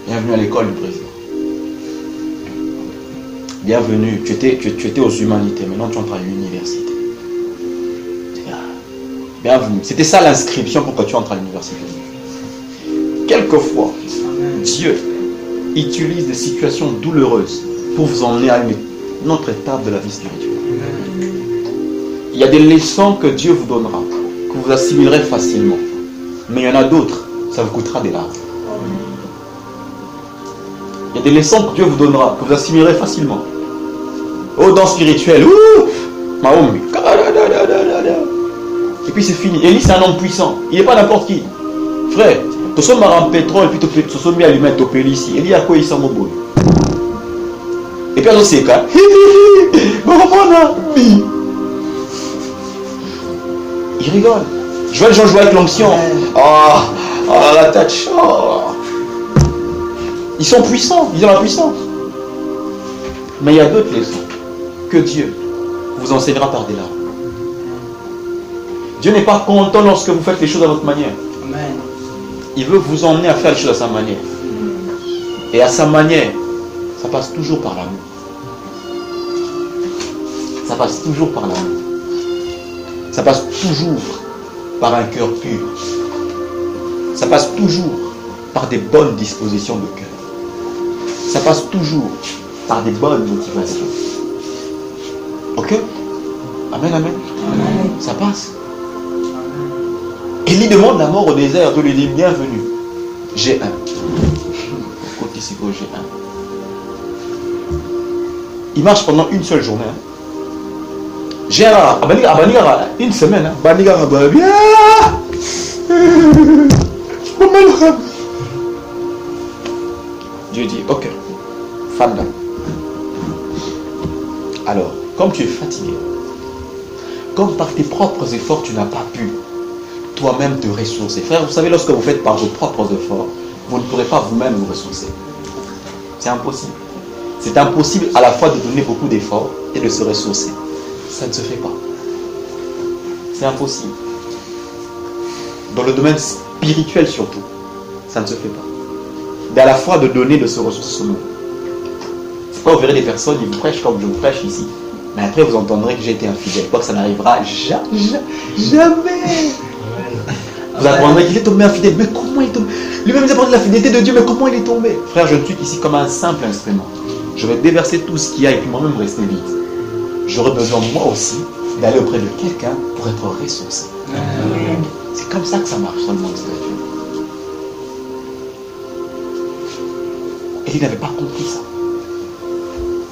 Bienvenue à l'école du président. Bienvenue, tu étais aux humanités, maintenant tu entres à l'université. Bienvenue. C'était ça l'inscription pour que tu entres à l'université. Quelquefois, Dieu utilise des situations douloureuses pour vous emmener à une autre étape de la vie spirituelle. Il y a des leçons que Dieu vous donnera, que vous assimilerez facilement. Mais il y en a d'autres, ça vous coûtera des larmes. Il y a des leçons que Dieu vous donnera, que vous assimilerez facilement. Oh, dans spirituel, Mahomet. Et puis c'est fini. Élie, c'est un homme puissant. Il n'est pas n'importe qui. Frère, tu sommes en pétrole, puis tu sommes mis à lui mettre au péli ici. Élie, à quoi il s'en va? Et puis alors, c'est quoi? Il rigole. Je vois les gens jouer avec l'onction. Oh, la tâche. Oh. Ils sont puissants, ils ont la puissance. Mais il y a d'autres leçons que Dieu vous enseignera par des larmes. Dieu n'est pas content lorsque vous faites les choses à votre manière. Amen. Il veut vous emmener à faire les choses à sa manière. Et à sa manière, ça passe toujours par l'amour. Ça passe toujours par l'amour. Ça passe toujours par un cœur pur. Ça passe toujours par des bonnes dispositions de cœur. Ça passe toujours par des bonnes motivations. Ok? Amen, amen. Amen. Ça passe. Élie demande la mort au désert. Dieu lui dit, bienvenue. J'ai un. Côté Sigo, j'ai un. Il marche pendant une seule journée. J'ai un. Une semaine. Dieu dit, ok, femme là. Alors, comme tu es fatigué, comme par tes propres efforts, tu n'as pas pu toi-même te ressourcer. Frère, vous savez, lorsque vous faites par vos propres efforts, vous ne pourrez pas vous-même vous ressourcer. C'est impossible. C'est impossible à la fois de donner beaucoup d'efforts et de se ressourcer. Ça ne se fait pas. C'est impossible. Dans le domaine spirituel surtout, ça ne se fait pas. Mais à la fois de donner, de se ressourcer soi-même. C'est pas vous verrez des personnes, ils vous prêchent comme je vous prêche ici. Mais après, vous entendrez que j'ai été infidèle. Quoi que ça n'arrivera jamais. Vous apprendrez qu'il est tombé infidèle. Mais comment il est tombé? Lui-même il a parlé de la fidélité de Dieu, mais comment il est tombé? Frère, je ne suis ici comme un simple instrument. Je vais déverser tout ce qu'il y a et puis moi-même rester vide. J'aurais besoin, moi aussi, d'aller auprès de quelqu'un pour être ressourcé. C'est comme ça que ça marche dans le monde spirituel. Et il n'avait pas compris ça.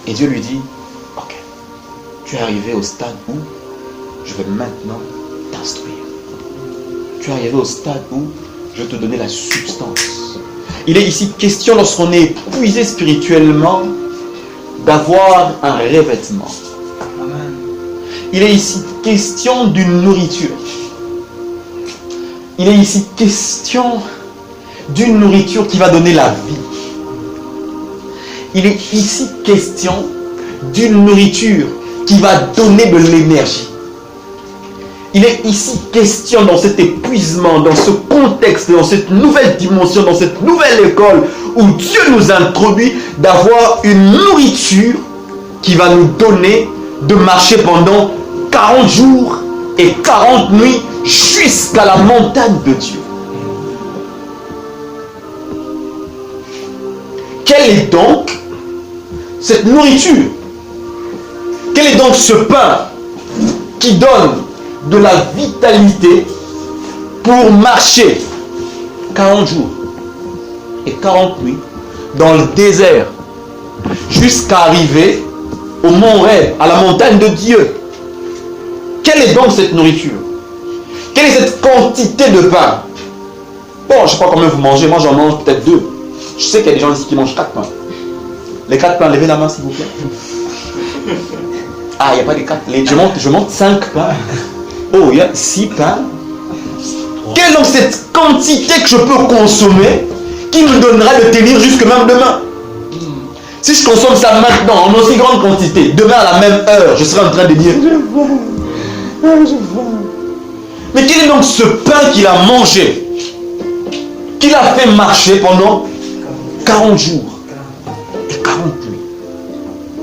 Et Dieu lui dit, ok, tu es arrivé au stade où je vais maintenant t'instruire. Tu es arrivé au stade où je vais te donner la substance. Il est ici question, lorsqu'on est épuisé spirituellement, d'avoir un revêtement. Amen. Il est ici question d'une nourriture. Il est ici question d'une nourriture qui va donner la vie. Il est ici question d'une nourriture qui va donner de l'énergie. Il est ici question dans cet épuisement, dans ce contexte, dans cette nouvelle dimension, dans cette nouvelle école où Dieu nous introduit d'avoir une nourriture qui va nous donner de marcher pendant 40 jours et 40 nuits jusqu'à la montagne de Dieu. Quelle est donc cette nourriture? Quel est donc ce pain qui donne de la vitalité pour marcher 40 jours et 40 nuits dans le désert jusqu'à arriver au mont Rêve, à la montagne de Dieu? Quelle est donc cette nourriture? Quelle est cette quantité de pain? Bon, je ne sais pas combien vous mangez, moi j'en mange peut-être 2. Je sais qu'il y a des gens ici qui mangent 4 pains. Les 4 pains, levez la main s'il vous plaît. Ah, il n'y a pas des 4. Je monte 5 pains. Oh, il y a 6 pains. Quelle est donc cette quantité que je peux consommer qui me donnera de tenir jusque même demain? Si je consomme ça maintenant en aussi grande quantité, demain à la même heure, je serai en train de dire je vois. Mais quel est donc ce pain qu'il a mangé, qu'il a fait marcher pendant 40 jours et 40 nuits?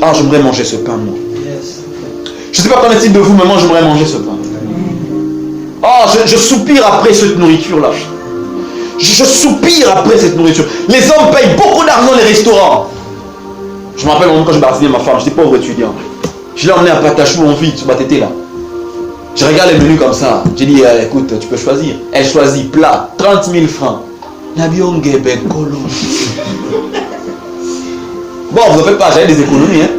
Ah, j'aimerais manger ce pain, moi. Je ne sais pas qu'en est-il de vous, mais moi j'aimerais manger ce pain. Ah, je soupire après cette nourriture-là. Je soupire après cette nourriture. Les hommes payent beaucoup d'argent dans les restaurants. Je me rappelle quand j'ai baptisé ma femme, j'étais pauvre étudiant. Je l'ai emmené à Patachou en ville, sur ma tété là. Je regarde les menus comme ça. J'ai dit, écoute, tu peux choisir. Elle choisit plat, 30 000 francs. Bon, vous ne faites pas, j'avais des économies. Hein.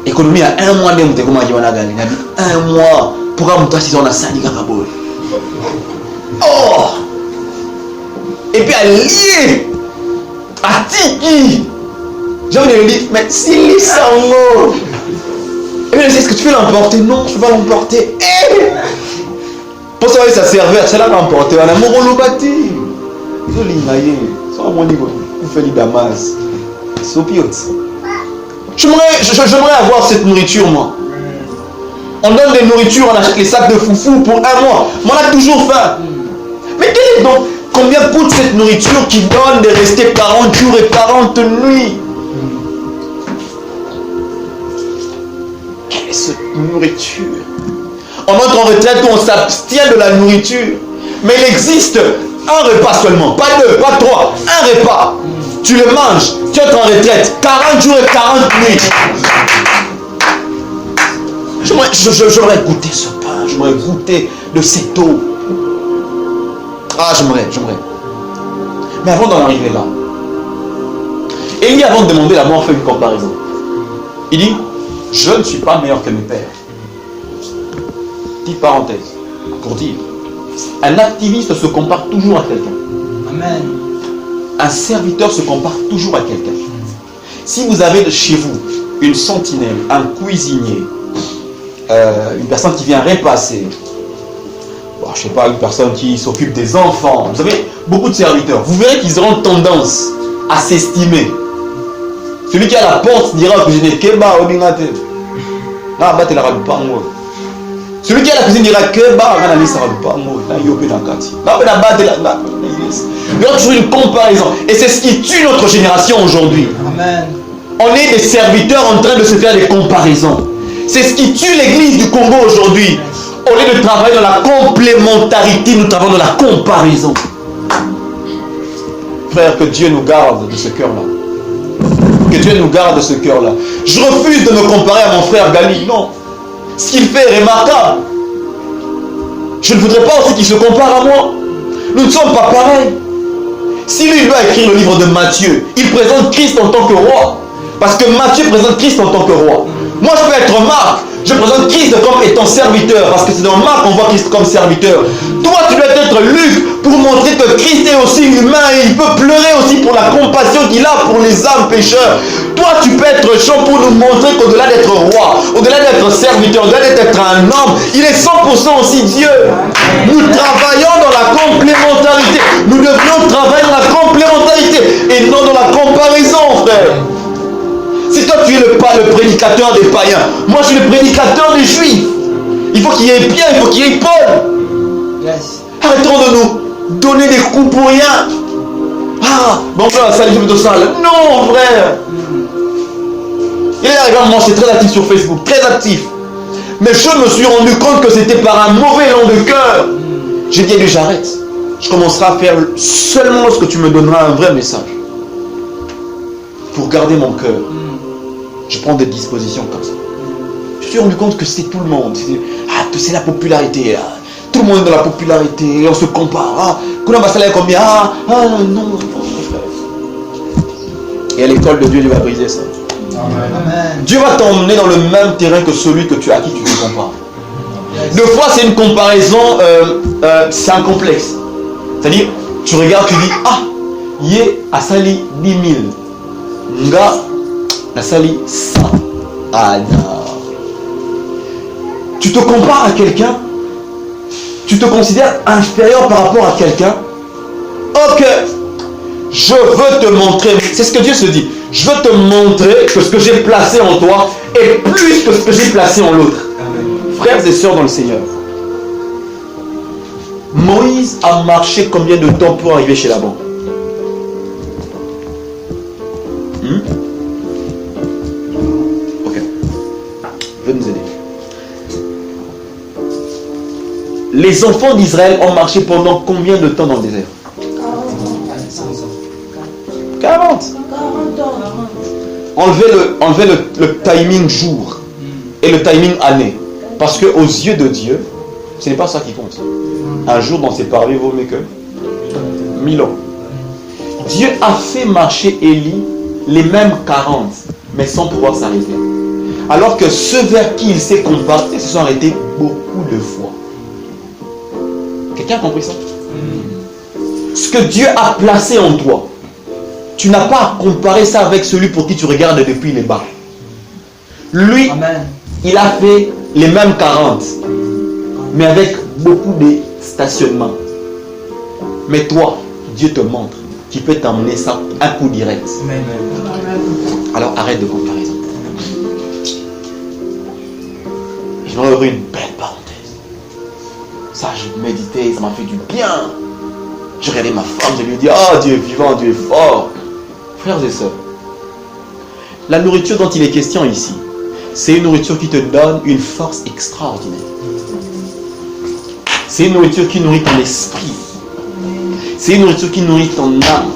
Économie à 1 mois, un mois pour avoir si on a 5 gabos. Oh! Et puis à lier à Tiki. J'ai envie de lui dire, mais si les sango. Et bien, est-ce que tu peux l'emporter? Non, je ne peux pas l'emporter. Pour ça, sa serveur, c'est là l'emporter. On a mon rôle au bâti. Ils ont l'ignaillé. Sans mon niveau. Vous faites les damas. C'est au pire. J'aimerais avoir cette nourriture, moi. On donne des nourritures, on achète les sacs de foufou pour 1 mois. Mais on a toujours faim. Mais quel est donc, combien coûte cette nourriture qui donne de rester 40 jours et 40 nuits? Quelle est cette nourriture? On entre en retraite où on s'abstient de la nourriture. Mais il existe un repas seulement, pas 2, pas 3, un repas. Tu le manges, tu entres en retraite, 40 jours et 40 nuits. J'aimerais goûter ce pain, j'aimerais goûter de cette eau. Ah, j'aimerais. Mais avant d'en arriver là, Élie, avant de demander la mort, fait une comparaison. Il dit, je ne suis pas meilleur que mes pères. Petite parenthèse, pour dire, un activiste se compare toujours à quelqu'un. Amen. Un serviteur se compare toujours à quelqu'un. Si vous avez chez vous une sentinelle, un cuisinier, une personne qui vient repasser, bon, je ne sais pas, une personne qui s'occupe des enfants, vous savez, beaucoup de serviteurs, vous verrez qu'ils auront tendance à s'estimer. Celui qui a la porte dira au cuisinier, Keba, Obingate. Non, bah, tu la rajoutes pas, moi. Celui qui a la cuisine dira que bah on a mis ça pas moi là il y a dans quartier là on a battu là il y a toujours une comparaison et c'est ce qui tue notre génération aujourd'hui. Amen. On est des serviteurs en train de se faire des comparaisons. C'est ce qui tue l'église du Congo aujourd'hui. Au lieu de travailler dans la complémentarité, nous travaillons dans la comparaison. Frère, que Dieu nous garde de ce cœur-là. Que Dieu nous garde de ce cœur-là. Je refuse de me comparer à mon frère Gali. Non. Ce qu'il fait est remarquable. Je ne voudrais pas aussi qu'il se compare à moi. Nous ne sommes pas pareils. Si lui doit écrire le livre de Matthieu, il présente Christ en tant que roi. Parce que Matthieu présente Christ en tant que roi. Moi, je peux être Marc. Je présente Christ comme étant serviteur. Parce que c'est dans Marc qu'on voit Christ comme serviteur. Toi, tu dois être Luc pour montrer que Christ est aussi humain. Et il peut pleurer aussi pour la compassion qu'il a pour les âmes pécheurs. Toi, tu peux être Jean pour nous montrer qu'au-delà d'être roi, au-delà d'être serviteur, au-delà d'être un homme, il est 100% aussi Dieu. Nous travaillons dans la complémentarité. Nous devons travailler dans la complémentarité et non dans la comparaison, frère. Si toi tu es le prédicateur des païens, moi je suis le prédicateur des juifs. Il faut qu'il y ait Pierre, il faut qu'il y ait Paul. Yes. Arrêtons de nous donner des coups pour rien. Ah, bon frère, ça je de ça. Non frère. Il est arrivé à moi, c'est très actif sur Facebook, très actif. Mais je me suis rendu compte que c'était par un mauvais élan de cœur. J'ai dit, j'arrête. Je commencerai à faire seulement lorsque tu me donneras un vrai message. Pour garder mon cœur. Je prends des dispositions comme ça. Je me suis rendu compte que c'est tout le monde. C'est la popularité. Tout le monde est dans la popularité. On se compare. Qu'on va salaire combien? Non, frère. Et à l'école de Dieu, il va briser ça. Amen. Dieu va t'emmener dans le même terrain que celui que à qui tu te compares. Deux fois, c'est une comparaison, c'est un complexe. C'est-à-dire, tu regardes, tu dis, yé a sali 10 000. Nga a sali 100. Non. Tu te compares à quelqu'un, tu te considères inférieur par rapport à quelqu'un. Ok, je veux te montrer, c'est ce que Dieu se dit. Je veux te montrer que ce que j'ai placé en toi est plus que ce que j'ai placé en l'autre. Frères et sœurs dans le Seigneur, Moïse a marché combien de temps pour arriver chez Laban? Ok. Je vais nous aider. Les enfants d'Israël ont marché pendant combien de temps dans le désert? 40. Enlevez le timing jour et le timing année. Parce que aux yeux de Dieu, ce n'est pas ça qui compte. Un jour dans ses parvis vaut mieux que 1000 ans. Dieu a fait marcher Élie les mêmes 40, mais sans pouvoir s'arrêter. Alors que ceux vers qui il s'est comparé se sont arrêtés beaucoup de fois. Quelqu'un a compris ça? Ce que Dieu a placé en toi, tu n'as pas à comparer ça avec celui pour qui tu regardes depuis les bas. Lui, Amen. Il a fait les mêmes 40, mais avec beaucoup de stationnements. Mais toi, Dieu te montre qu'il peut t'emmener ça un coup direct. Amen. Alors arrête de comparaison. Je vais ouvrir une belle parenthèse. Ça, je méditais, ça m'a fait du bien. Je regardais ma femme, je lui ai dit, Dieu est vivant, Dieu est fort. Frères et sœurs, la nourriture dont il est question ici, c'est une nourriture qui te donne une force extraordinaire. C'est une nourriture qui nourrit ton esprit. C'est une nourriture qui nourrit ton âme.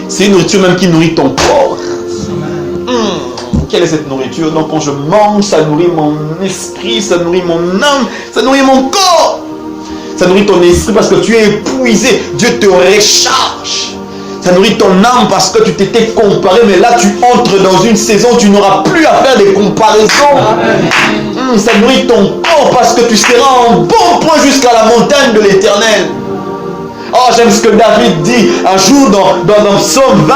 C'est une nourriture même qui nourrit ton corps. Quelle est cette nourriture? Donc quand je mange, ça nourrit mon esprit, ça nourrit mon âme, ça nourrit mon corps. Ça nourrit ton esprit parce que tu es épuisé. Dieu te recharge. Ça nourrit ton âme parce que tu t'étais comparé, mais là tu entres dans une saison où tu n'auras plus à faire des comparaisons. Ça nourrit ton corps parce que tu seras en bon point jusqu'à la montagne de l'Éternel. J'aime ce que David dit un jour dans Psaume 20.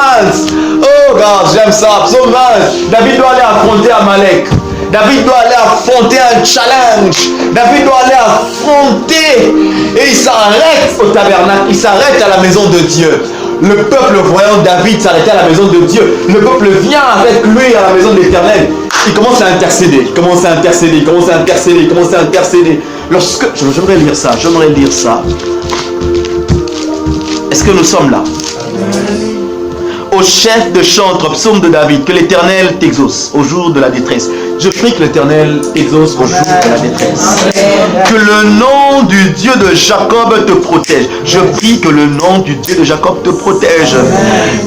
Oh, regarde, j'aime ça. Psaume 20. David doit aller affronter Amalek. David doit aller affronter un challenge. David doit aller affronter. Et il s'arrête au tabernacle. Il s'arrête à la maison de Dieu. Le peuple voyant David s'arrêter à la maison de Dieu, le peuple vient avec lui à la maison de l'Éternel. Il commence à intercéder, il commence à intercéder, il commence à intercéder, il commence à intercéder. Lorsque j'aimerais lire ça, Est-ce que nous sommes là? Au chef de chantre, psaume de David, que l'Éternel t'exauce au jour de la détresse. Je prie que l'Éternel exauce vos jours de la détresse. Que le nom du Dieu de Jacob te protège. Je prie que le nom du Dieu de Jacob te protège.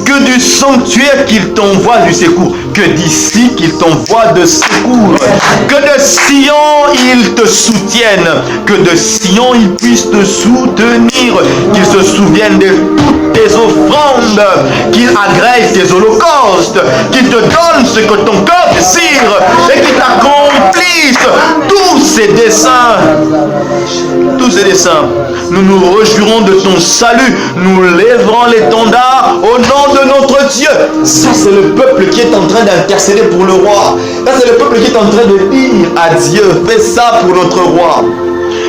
Que du sanctuaire qu'il t'envoie du secours. Que d'ici qu'il t'envoie de secours. Que de Sion il te soutienne. Que de Sion il puisse te soutenir. Qu'il se souvienne de toutes tes offrandes. Qu'il agrège tes holocaustes. Qu'il te donne ce que ton cœur désire. Et qu'il t'accomplisse tous ces desseins. Tous ces desseins. Nous nous réjouirons de ton salut. Nous lèverons l'étendard au nom de notre Dieu. Ça, c'est le peuple qui est en train d'intercéder pour le roi. Ça, c'est le peuple qui est en train de dire à Dieu, fais ça pour notre roi.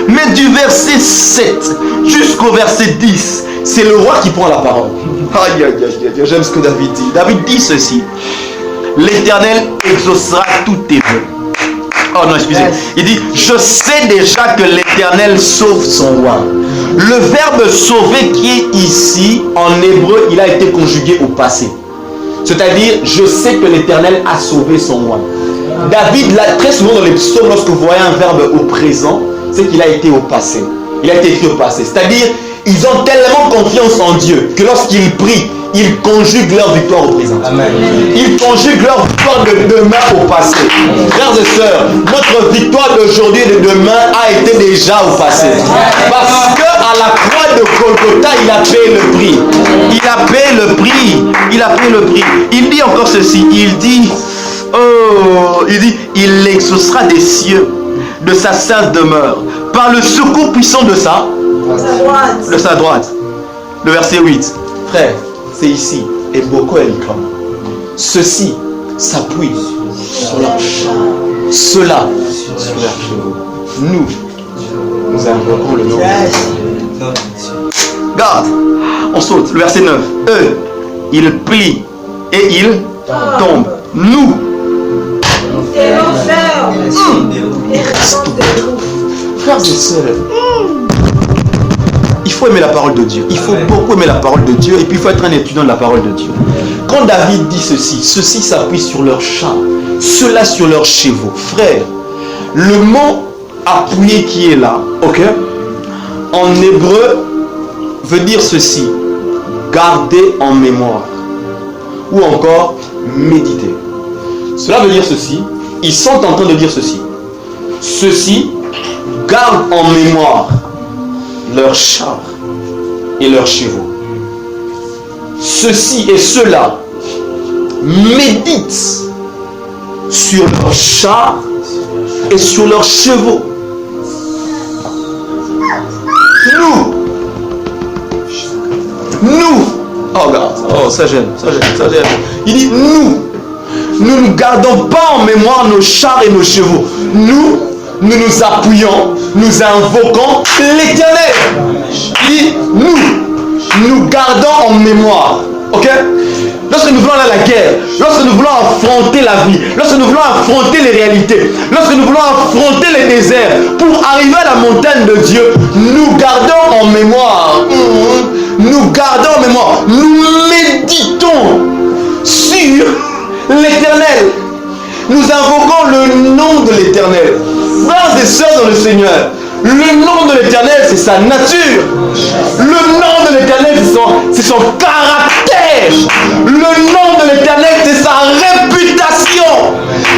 Mais du verset 7 jusqu'au verset 10, c'est le roi qui prend la parole. Aïe, aïe, aïe, aïe, j'aime ce que David dit. David dit ceci. L'Éternel exaucera tous tes vœux. Oh non, excusez. Il dit, je sais déjà que l'Éternel sauve son roi. Le verbe sauver qui est ici, en hébreu, il a été conjugué au passé. C'est-à-dire, je sais que l'Éternel a sauvé son roi. David, là, très souvent dans les psaumes, lorsque vous voyez un verbe au présent, c'est qu'il a été au passé. Il a été écrit au passé. C'est-à-dire, ils ont tellement confiance en Dieu que lorsqu'ils prient, ils conjuguent leur victoire au présent. Amen. Ils conjuguent leur victoire de demain au passé. Frères et sœurs, notre victoire d'aujourd'hui et de demain a été déjà au passé. Parce qu'à la croix de Golgotha, il a payé le prix. Il a payé le prix. Il a payé le prix. Il dit encore ceci. Il dit, il exaucera des cieux de sa sainte demeure par le secours puissant de sa droite. Le verset 8. Frère, c'est ici. Et beaucoup elle clame. Ceux-ci s'appuient sur leur char. Ceux-là sur leur chevaux. Nous invoquons le nom de Dieu. Garde. On saute. Le verset 9. Eux, ils plient et ils tombent. Nous. Frères et sœurs, il faut aimer la parole de Dieu. Il faut beaucoup aimer la parole de Dieu et puis il faut être un étudiant de la parole de Dieu. Quand David dit ceci, ceux-ci s'appuient sur leurs chars, ceux-là sur leurs chevaux. Frère, le mot appuyer qui est là, ok, en hébreu veut dire ceci, garder en mémoire ou encore méditer. Cela veut dire ceci, ils sont en train de dire ceci. Ceux-ci gardent en mémoire leurs chars et leurs chevaux. Ceux-ci et ceux-là méditent sur leurs chars et sur leurs chevaux. Nous, oh regarde, oh ça gêne. Il dit nous ne gardons pas en mémoire nos chars et nos chevaux. Nous nous appuyons, nous invoquons l'Éternel. Il dit nous gardons en mémoire. Ok? Lorsque nous voulons aller à la guerre, lorsque nous voulons affronter la vie, lorsque nous voulons affronter les réalités, lorsque nous voulons affronter les déserts, pour arriver à la montagne de Dieu, nous gardons en mémoire. Nous gardons en mémoire. Nous méditons sur l'Éternel. Nous invoquons le nom de l'Éternel. Frères et sœurs dans le Seigneur, le nom de l'Éternel, c'est sa nature. Le nom de l'Éternel, c'est son caractère. Le nom de l'Éternel, c'est sa réputation.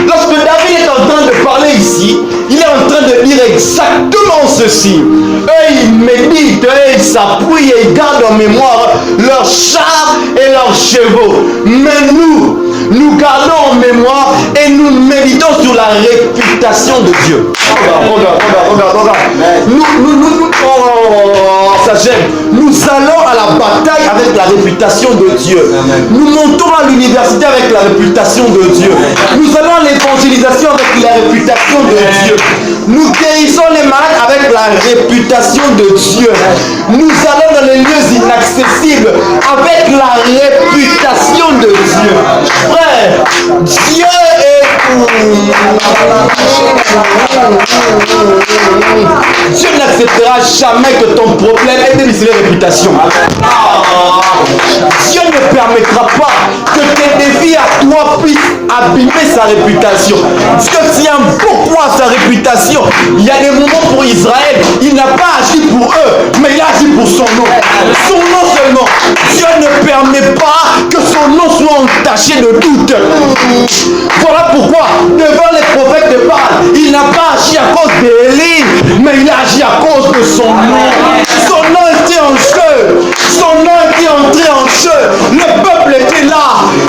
Lorsque David est en train de parler ici, il est en train de dire exactement ceci. Eux, ils méditent, eux, ils s'appuient et ils gardent en mémoire leurs chars et leurs chevaux. Mais nous gardons en mémoire et nous méditons sur la réputation de Dieu. Regarde. Ça gêne. Nous allons à la bataille avec la réputation de Dieu. Nous montons à l'université avec la réputation de Dieu. Nous allons à l'évangélisation avec la réputation de Dieu. Nous guérissons les malades avec la réputation de Dieu. Nous allons dans les lieux inaccessibles avec la réputation de Dieu. Frère, Dieu est... Dieu n'acceptera jamais que ton problème ait une réputation. Dieu ne permettra pas que tes défis qui à toi puisse abîmer sa réputation. Parce que s'il y a un pourquoi sa réputation, il y a des moments pour Israël, il n'a pas agi pour eux, mais il a agi pour son nom. Son nom seulement. Dieu ne permet pas que son nom soit entaché de doute. Voilà pourquoi, devant les prophètes de Baal, il n'a pas agi à cause d'Élie, mais il a agi à cause de son nom. Son nom était en jeu. Son nom était entré en jeu. Le peuple était là.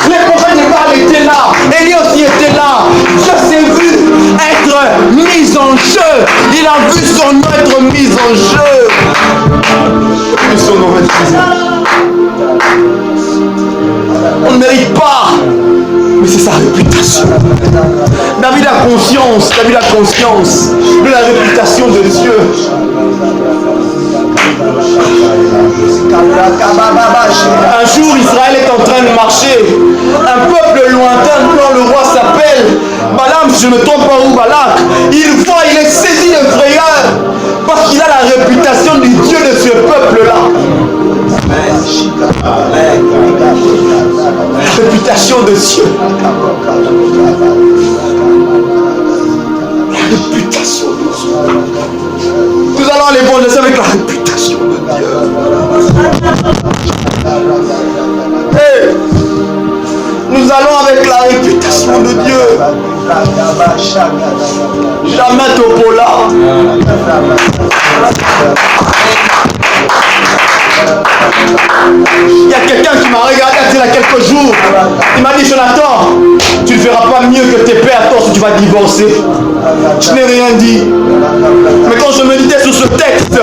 Les prophètes de Baal étaient là. Élie aussi était là. Dieu s'est vu être mis en jeu. Il a vu son nom être mis en jeu. Et son nom être mis en jeu. On ne mérite pas, mais c'est sa réputation. David a conscience de la réputation de Dieu. Un jour, Israël est en train de marcher. Un peuple lointain, dont le roi s'appelle Balaam, si je ne me trompe pas, ou Balak. Il voit, il est saisi de frayeur parce qu'il a la réputation du Dieu de ce peuple-là. La réputation de Dieu. La réputation de Dieu. Nous allons aller voir avec la réputation de Dieu. Hey, nous allons avec la réputation de Dieu. Jamais Topola. Il y a quelqu'un qui m'a regardé il y a quelques jours. Il m'a dit, Jonathan, tu ne feras pas mieux que tes pères toi si tu vas divorcer. Je n'ai rien dit. Mais quand je méditais sur ce texte,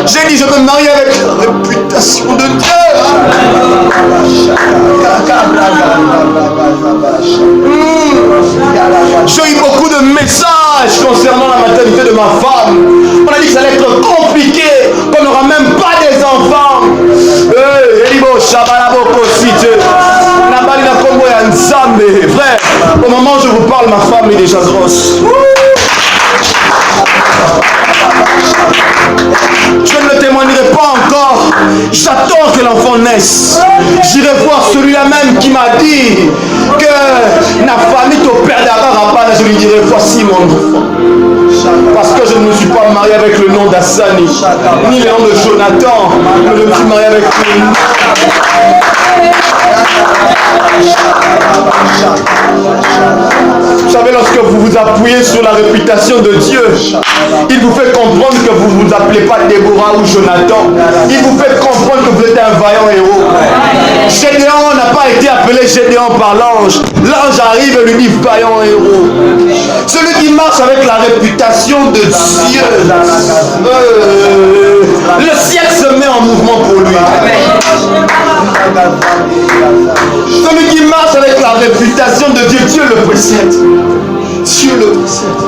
j'ai dit, je me marie avec la réputation de Dieu. J'ai eu beaucoup de messages concernant la maternité de ma femme. On a dit que ça allait être compliqué, qu'on n'aura même pas des enfants. Frère, au moment où je vous parle, ma femme est déjà grosse. Je ne le témoignerai pas encore. J'attends que l'enfant naisse. J'irai voir celui-là même qui m'a dit que la famille au père d'Arabana. Je lui dirai, voici mon enfant. Parce que je ne me suis pas marié avec le nom d'Assani, ni le nom de Jonathan, mais je me suis marié avec le nom. Vous savez, lorsque vous vous appuyez sur la réputation de Dieu, il vous fait comprendre que vous ne vous appelez pas Déborah ou Jonathan. Il vous fait comprendre que vous êtes un vaillant héros. Gédéon n'a pas été appelé Gédéon par l'ange. L'ange arrive et lui dit vaillant héros. Celui qui marche avec la réputation de Dieu, le ciel se met en mouvement pour lui. Celui qui marche avec la réputation de Dieu, Dieu le précède. Dieu le précède.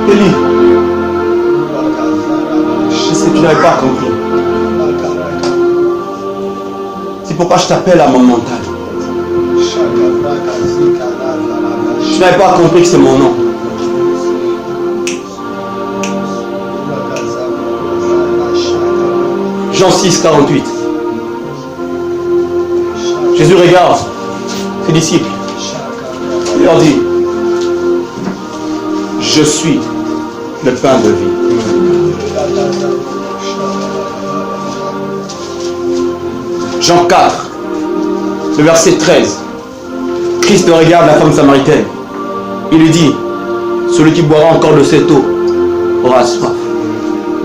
Élie, est-ce que tu n'avais pas compris? C'est pourquoi je t'appelle à mon mental. Je n'avais pas compris que c'est mon nom. Jean 6, 48. Jésus regarde ses disciples. Il leur dit, je suis le pain de vie. Jean 4, le verset 13. Christ regarde la femme samaritaine. Il lui dit, celui qui boira encore de cette eau aura soif.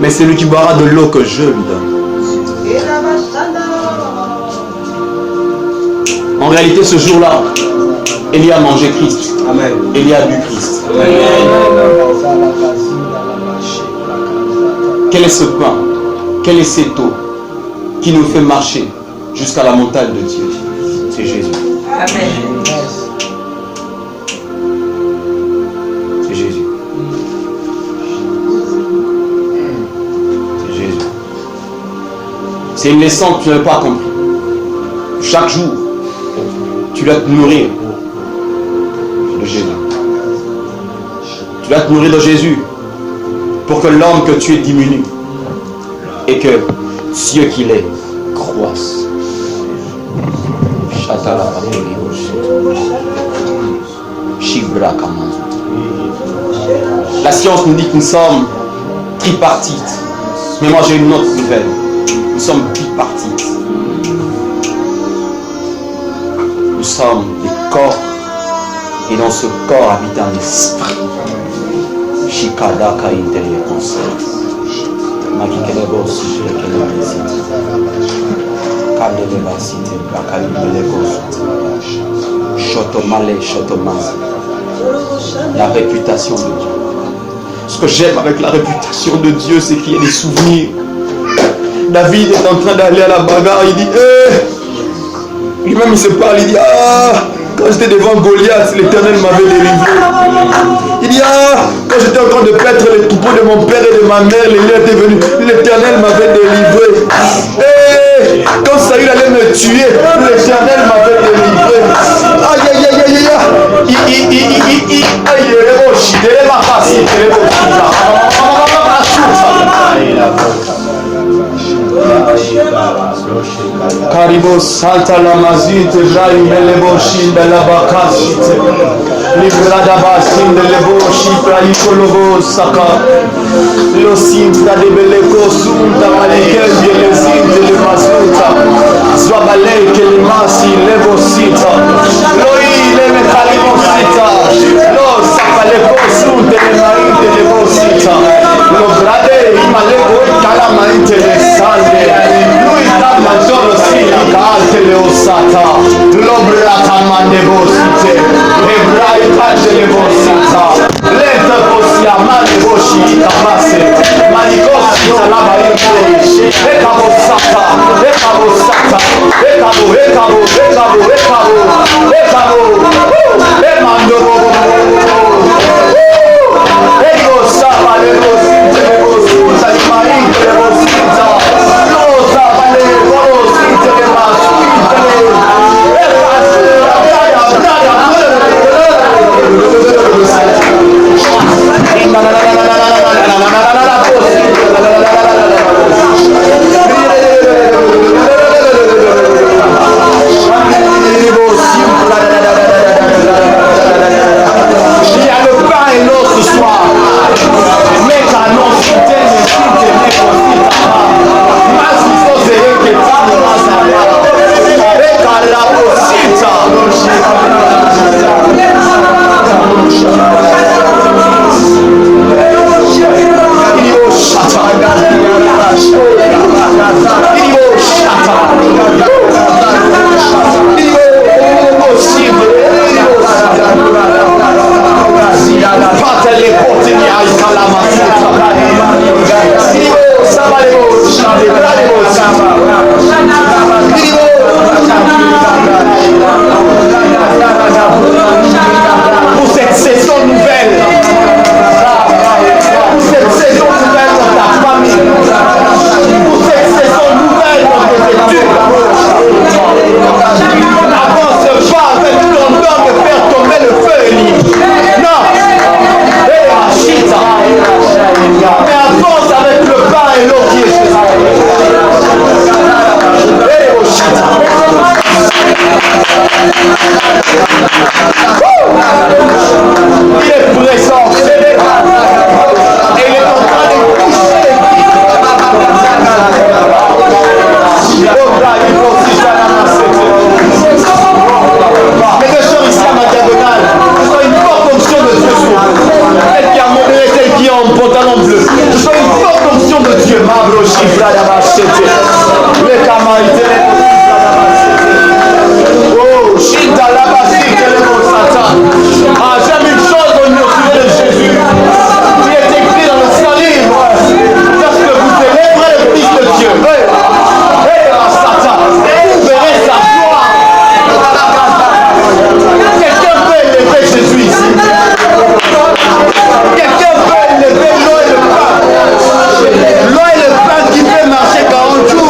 Mais celui qui boira de l'eau que je lui donne. En réalité, ce jour-là, Élie a mangé Christ. Amen. Élie a bu Christ. Amen. Quel est ce pain? Quelle est cette eau qui nous fait marcher jusqu'à la montagne de Dieu? C'est Jésus. Amen. C'est Jésus. C'est Jésus. C'est une leçon que tu n'as pas compris. Chaque jour, tu dois te nourrir de Jésus. Tu dois te nourrir de Jésus pour que l'homme que tu es diminue et que Dieu qu'il est croisse. La science nous dit que nous sommes tripartites. Mais moi j'ai une autre nouvelle. Nous sommes bipartites. Nous sommes des corps. Et dans ce corps habite un esprit. Shikadaka intelligence. Makikelebo sikelebesite. Kandelebasite. Bakalimelebosite. Shotomale, shotomase. La réputation de Dieu. Ce que j'aime avec la réputation de Dieu, c'est qu'il y a des souvenirs. David est en train d'aller à la bagarre, il dit lui-même il se parle, il dit quand j'étais devant Goliath, l'Éternel m'avait délivré. Il dit quand j'étais en train de paître les troupeaux de mon père et de ma mère, les liens étaient venus, l'Éternel m'avait délivré. Quand Saül allait me tuer, l'Éternel m'avait délivré. Aïe aïe aïe aïe Karibo salta la mazite jai melebo shinda la bakasite librada basinde lebo shipra ikolobo saka lo sinta de beleko sunta malike le zinde le masuta zwabale ke le masi lebo sita lo ile me kalibo sita lo sapale ko sunta le maite lebo sita lo grade imaleko kala maite le sande lui ta mangioro sila calte le osata l'obra tamande bosite ebrai pace le bosita lenta possia male boshi kamase manikosi talaba yente ekabo sata ekabo sata ekabo ekabo ekabo ekabo ekabo emandoro ego sapa le bosite le bosita imaite le bosita lo sapa le bosite le basite il y a le pain et l'eau ce soir. Mais ta non cité ne cité ne cosita. Mas il faut se que ta ne masala. Et car la cosita. Pour cette saison nouvelle, cette saison nouvelle dans ta famille, pour cette saison nouvelle dans tes études, n'avance pas avec ton don de faire tomber le feu Élie. Non, mais avance avec le pain et l'eau qui est chez toi. Il est présent et il est en train de toucher les mes deux sœurs ici à ma diagonale, je sens une forte onction de Dieu sur vous. Celle qui a mon bleu et celle qui est en pantalon bleu. Je sens une forte onction de Dieu. Mabro chifra d'Amachete. Le Kamaïté. Oh, Chita Labasite, le Monsata. Ah, j'aime une chose au sujet de Jésus. Qui est écrit dans le Saint-Livre. Lorsque vous célébrez le Fils de Dieu. Vous verrez sa gloire. Quelqu'un peut élever Jésus ici. Quelqu'un peut élever l'eau et le pain. L'eau et le pain qui fait marcher 40 jours.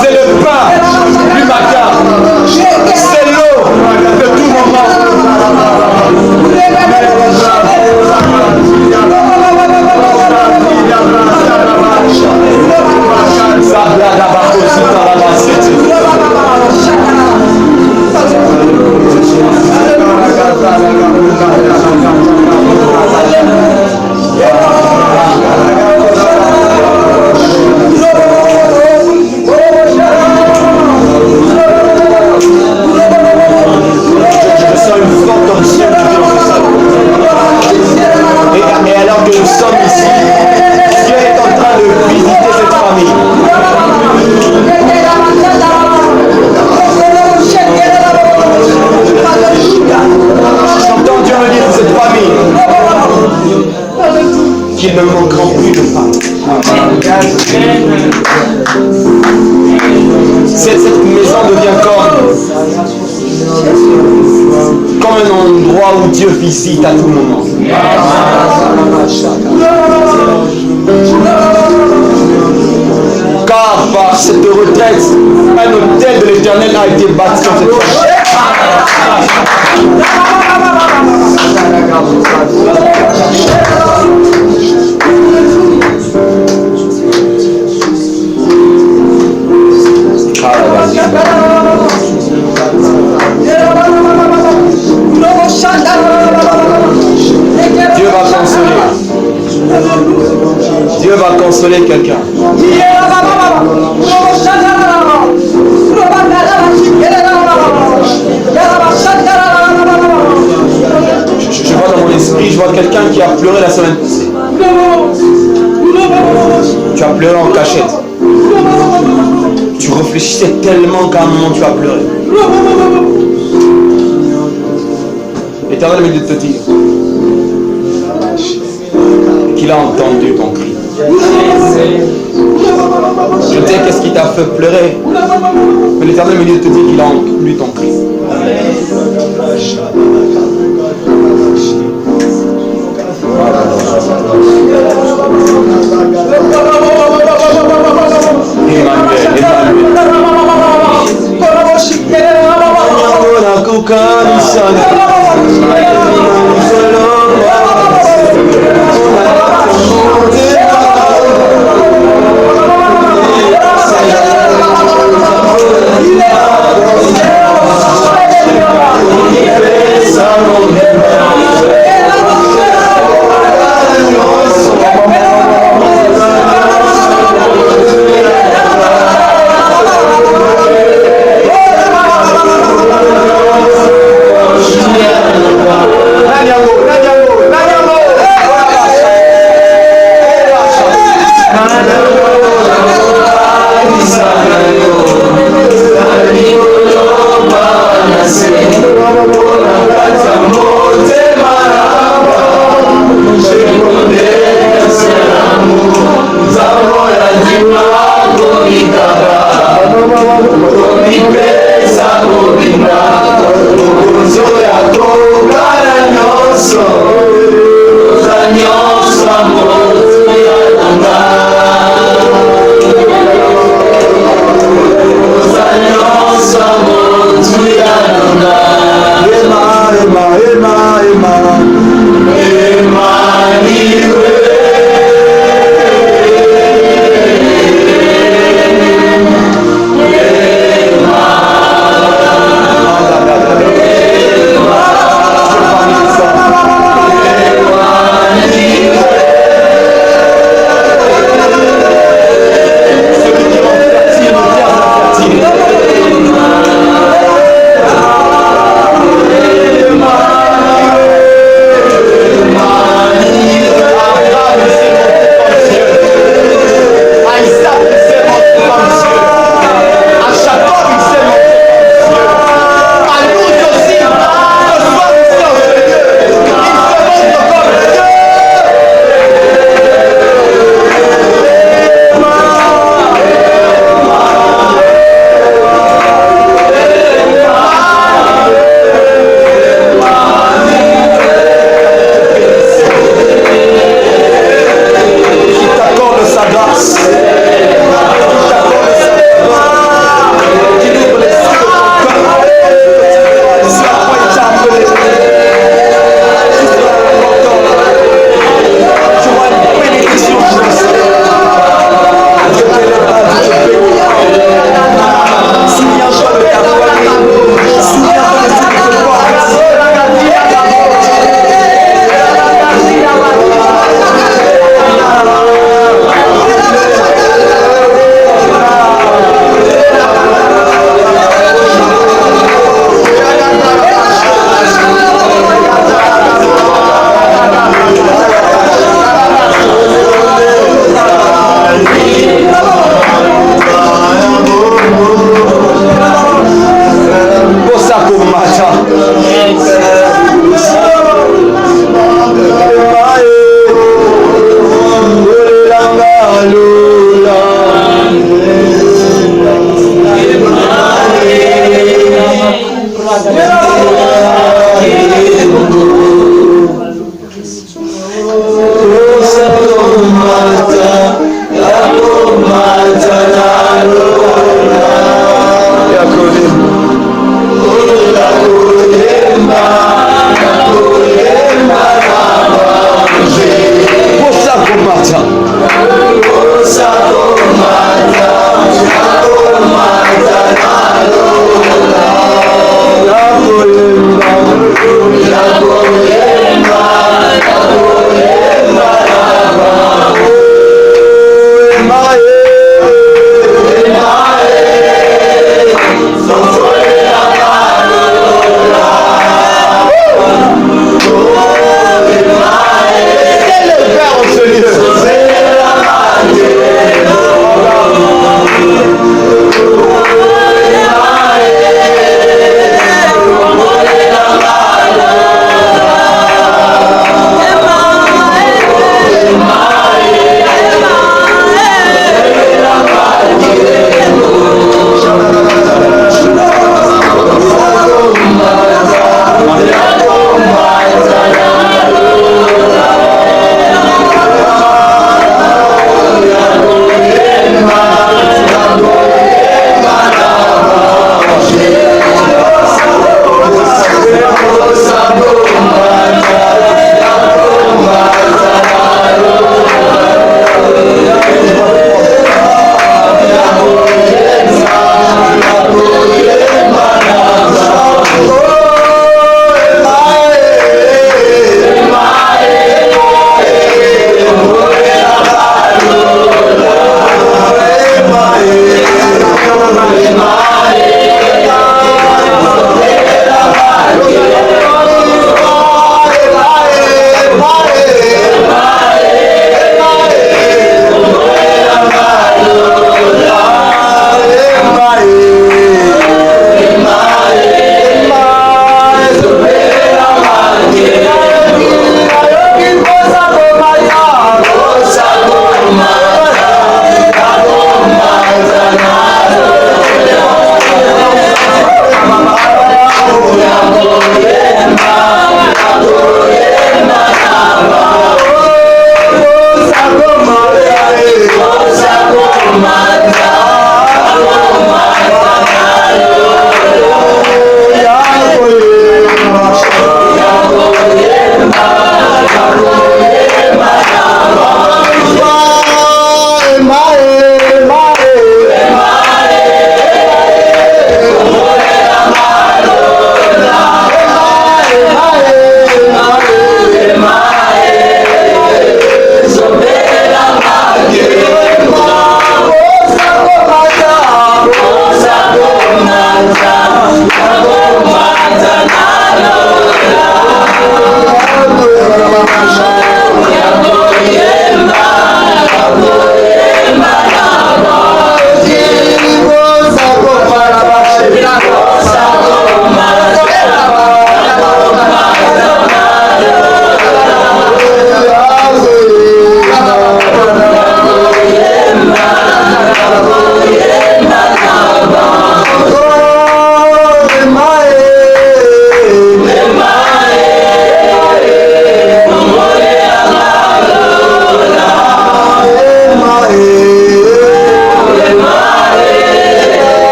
C'est le pain du matin. C'est l'eau de tout moment. Et alors que nous sommes ici, Dieu est en train de visiter cette famille. J'entends Dieu me dire de cette famille qu'ils ne manqueront plus de pain. Cette maison devient comme un endroit où Dieu visite à tout moment. Car par cette retraite, un hôtel de l'Éternel a été bâti dans cette famille. Dieu va consoler. Dieu va consoler quelqu'un. Je vois dans mon esprit, je vois quelqu'un qui a pleuré la semaine passée. Tu as pleuré en cachette. Tu réfléchissais tellement qu'à un moment tu as pleuré. L'Éternel me dit de te dire qu'il a entendu ton cri. Je ne sais qu'est-ce qui t'a fait pleurer, mais l'Éternel me dit de te dire qu'il a entendu ton cri. Emmanuel.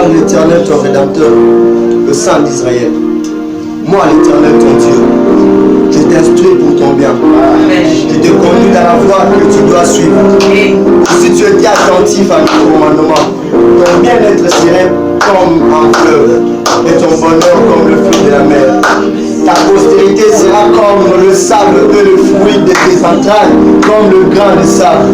l'Éternel ton Rédempteur, le sang d'Israël. Moi, l'Éternel ton Dieu, je t'instruis pour ton bien. Je te conduis dans la voie que tu dois suivre. Si tu étais attentif à mes commandements, ton bien-être serait comme un fleuve et ton bonheur comme le fleuve de la mer. Ta postérité sera comme le sable et le fruit de tes entrailles, comme le grain de sable.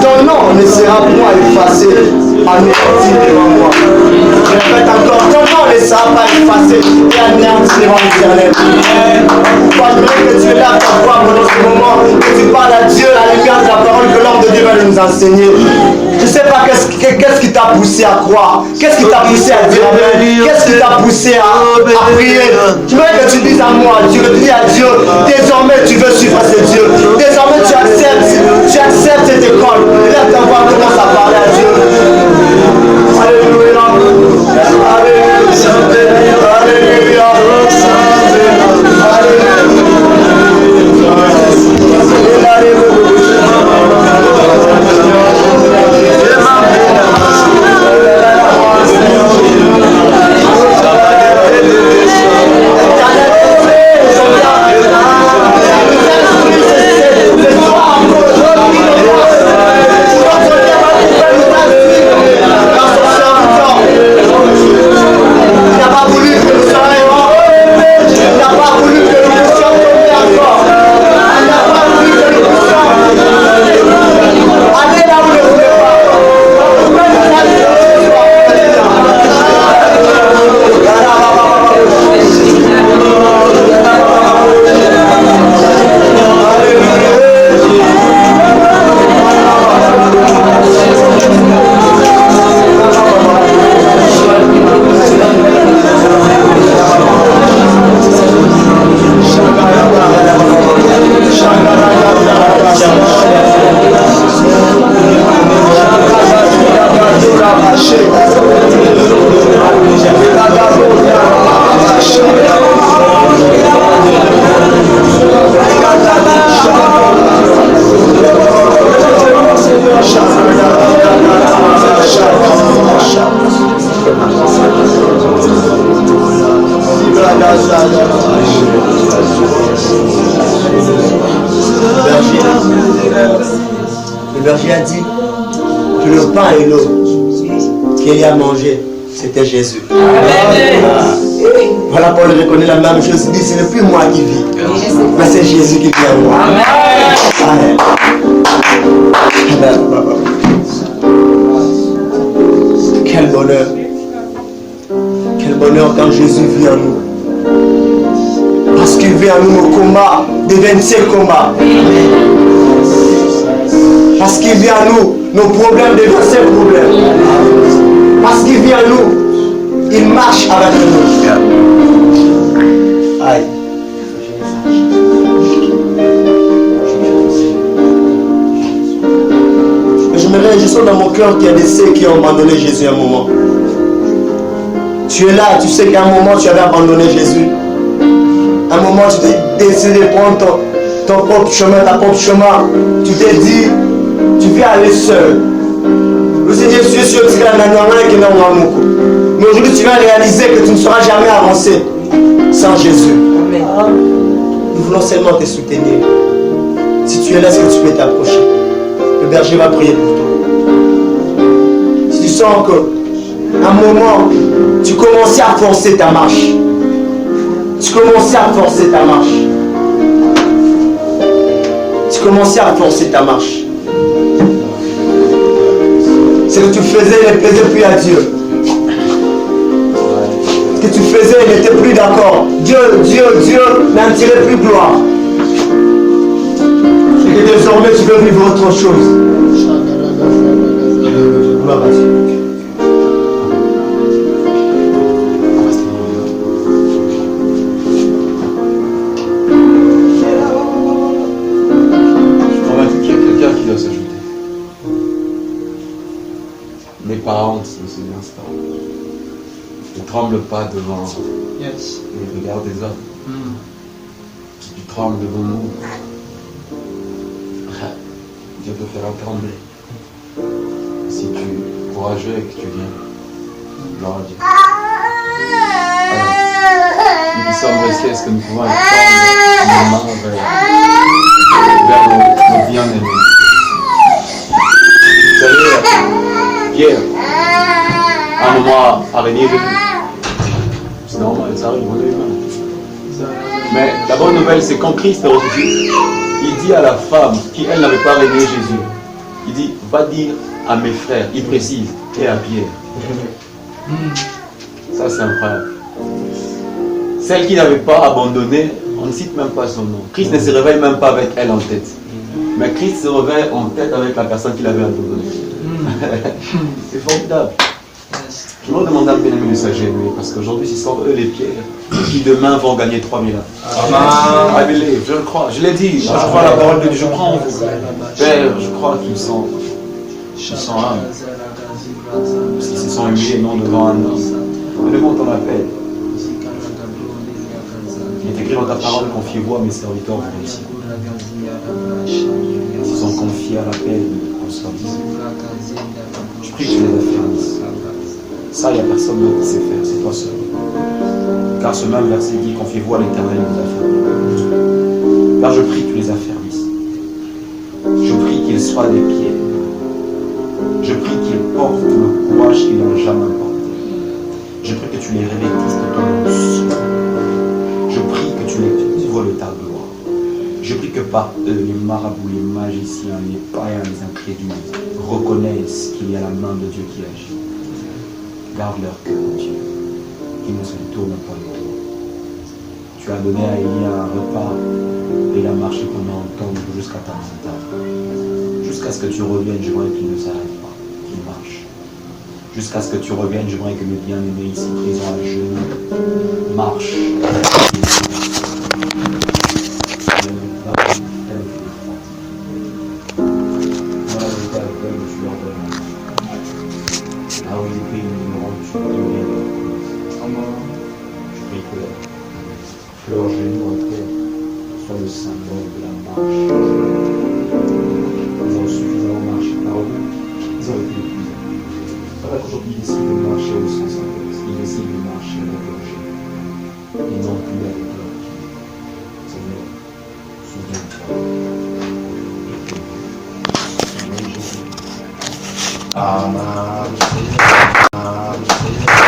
Ton nom ne sera point effacé, anéanti devant moi. Je répète encore, ton nom ne sera pas effacé et anéanti devant l'Éternel. J'aimerais que tu es là pour voir pendant ce moment, que tu parles à Dieu, la lumière de la parole que l'homme de Dieu va nous enseigner. Je ne sais pas qu'est-ce qui t'a poussé à croire, qu'est-ce qui t'a poussé à dire amen, qu'est-ce qui t'a poussé à prier. J'aimerais que tu dises à moi, tu le dis à Dieu, désormais tu veux suivre ce Dieu, désormais tu acceptes cette école. Lève ta voix, commence à parler à Dieu. Alléluia, alléluia, Le berger a dit que le pain et l'eau qu'il a mangé, c'était Jésus. Voilà, Paul reconnaît la même chose. Il dit, ce n'est plus moi qui vis, mais c'est Jésus qui vit en moi. Amen. Quel bonheur. Quel bonheur quand Jésus vit en nous. Parce qu'il vit en nous nos combats, des 27 combats. Parce qu'il vit en nous nos problèmes, des 27 problèmes. Parce qu'il vit en nous, il marche avec nous. Aïe. Je sens dans mon cœur qu'il y a des ceux qui ont abandonné Jésus à un moment. Tu es là, tu sais qu'à un moment tu avais abandonné Jésus. À un moment tu t'es décidé de prendre ton propre chemin, ta propre chemin. Tu t'es dit, tu veux aller seul. Le Seigneur, je suis sûr que c'est la manière qui est dans mon cou. Mais aujourd'hui tu vas réaliser que tu ne seras jamais avancé sans Jésus. Nous voulons seulement te soutenir. Si tu es là, est-ce que tu peux t'approcher? Le berger va prier pour toi. Si tu sens qu'à un moment, tu commençais à forcer ta marche. Tu commençais à forcer ta marche. Tu commençais à forcer ta marche. Ce que tu faisais ne plaisait plus à Dieu. Ce que tu faisais n'était plus d'accord. Dieu n'en tirait plus gloire. Et que désormais tu veux vivre autre chose. Gloire à Dieu. Convaincu qu'il y a quelqu'un qui doit s'ajouter. Mes parents se souviennent ça. Ne tremble pas devant les regards des hommes. Si tu trembles devant nous, Dieu te fera trembler. Si tu es courageux et que tu viens, gloire à Dieu. Alors, nous qui sommes restés, est-ce que nous pouvons étendre nos mains vers nos bien-aimés? Vous savez, Pierre, à un moment, araignée de lui. C'est normal, ça arrive, on est humain. Mais la bonne nouvelle, c'est quand Christ est ressuscité, il dit à la femme qui, elle, n'avait pas renié Jésus, il dit, va dire à mes frères, il précise, et à Pierre. Ça, c'est incroyable. Celle qui n'avait pas abandonné, on ne cite même pas son nom. Christ ne se réveille même pas avec elle en tête. Mais Christ se réveille en tête avec la personne qui l'avait abandonné. C'est formidable. Je me demande à bien-aimé de s'agénuer, parce qu'aujourd'hui, ce sont eux les pierres qui demain vont gagner 3000 ans. I believe, je le crois. Je l'ai dit, je crois à la parole de Dieu, je crois en vous. Père, je crois qu'ils sont humbles. Parce qu'ils se sont humiliés non devant un homme, mais devant ton appel. Il est écrit dans ta parole, confiez-vous à mes serviteurs pour réussir. Ils se sont confiés à l'appel de service. Je prie que tu les affermisses. Ça, il n'y a personne d'autre qui sait faire, c'est toi seul. Car ce même verset dit, confiez-vous à l'Éternel et vous affermis. Car je prie que tu les affermisses. Je prie qu'ils soient des pieds. Je prie qu'ils portent le courage qu'ils n'ont jamais porté. Je prie que tu les revêtisses de ton onction. Je prie que tu les ouvres de ta gloire. Je prie que par eux, les marabouts, les magiciens, les païens, les incrédules reconnaissent qu'il y a la main de Dieu qui agit. Garde leur cœur, Dieu, qu'ils ne se tournent pas le dos. Tu as donné à Élie un repas et il a marché pendant un temps jusqu'à ta montagne. Jusqu'à ce que tu reviennes, j'aimerais qu'il ne s'arrête pas, qu'il marche. Jusqu'à ce que tu reviennes, j'aimerais que le bien-aimé ici présent à genoux marche. Leurs genoux en terre soit le symbole de la marche. Ils ont suffisamment marché par eux-mêmes, ils ont été épuisés. C'est vrai qu'aujourd'hui ils décident de marcher au sens inverse, ils décident de marcher avec leurs genoux et non plus avec leurs pieds. Seigneur, souviens-toi. Amen. Amen.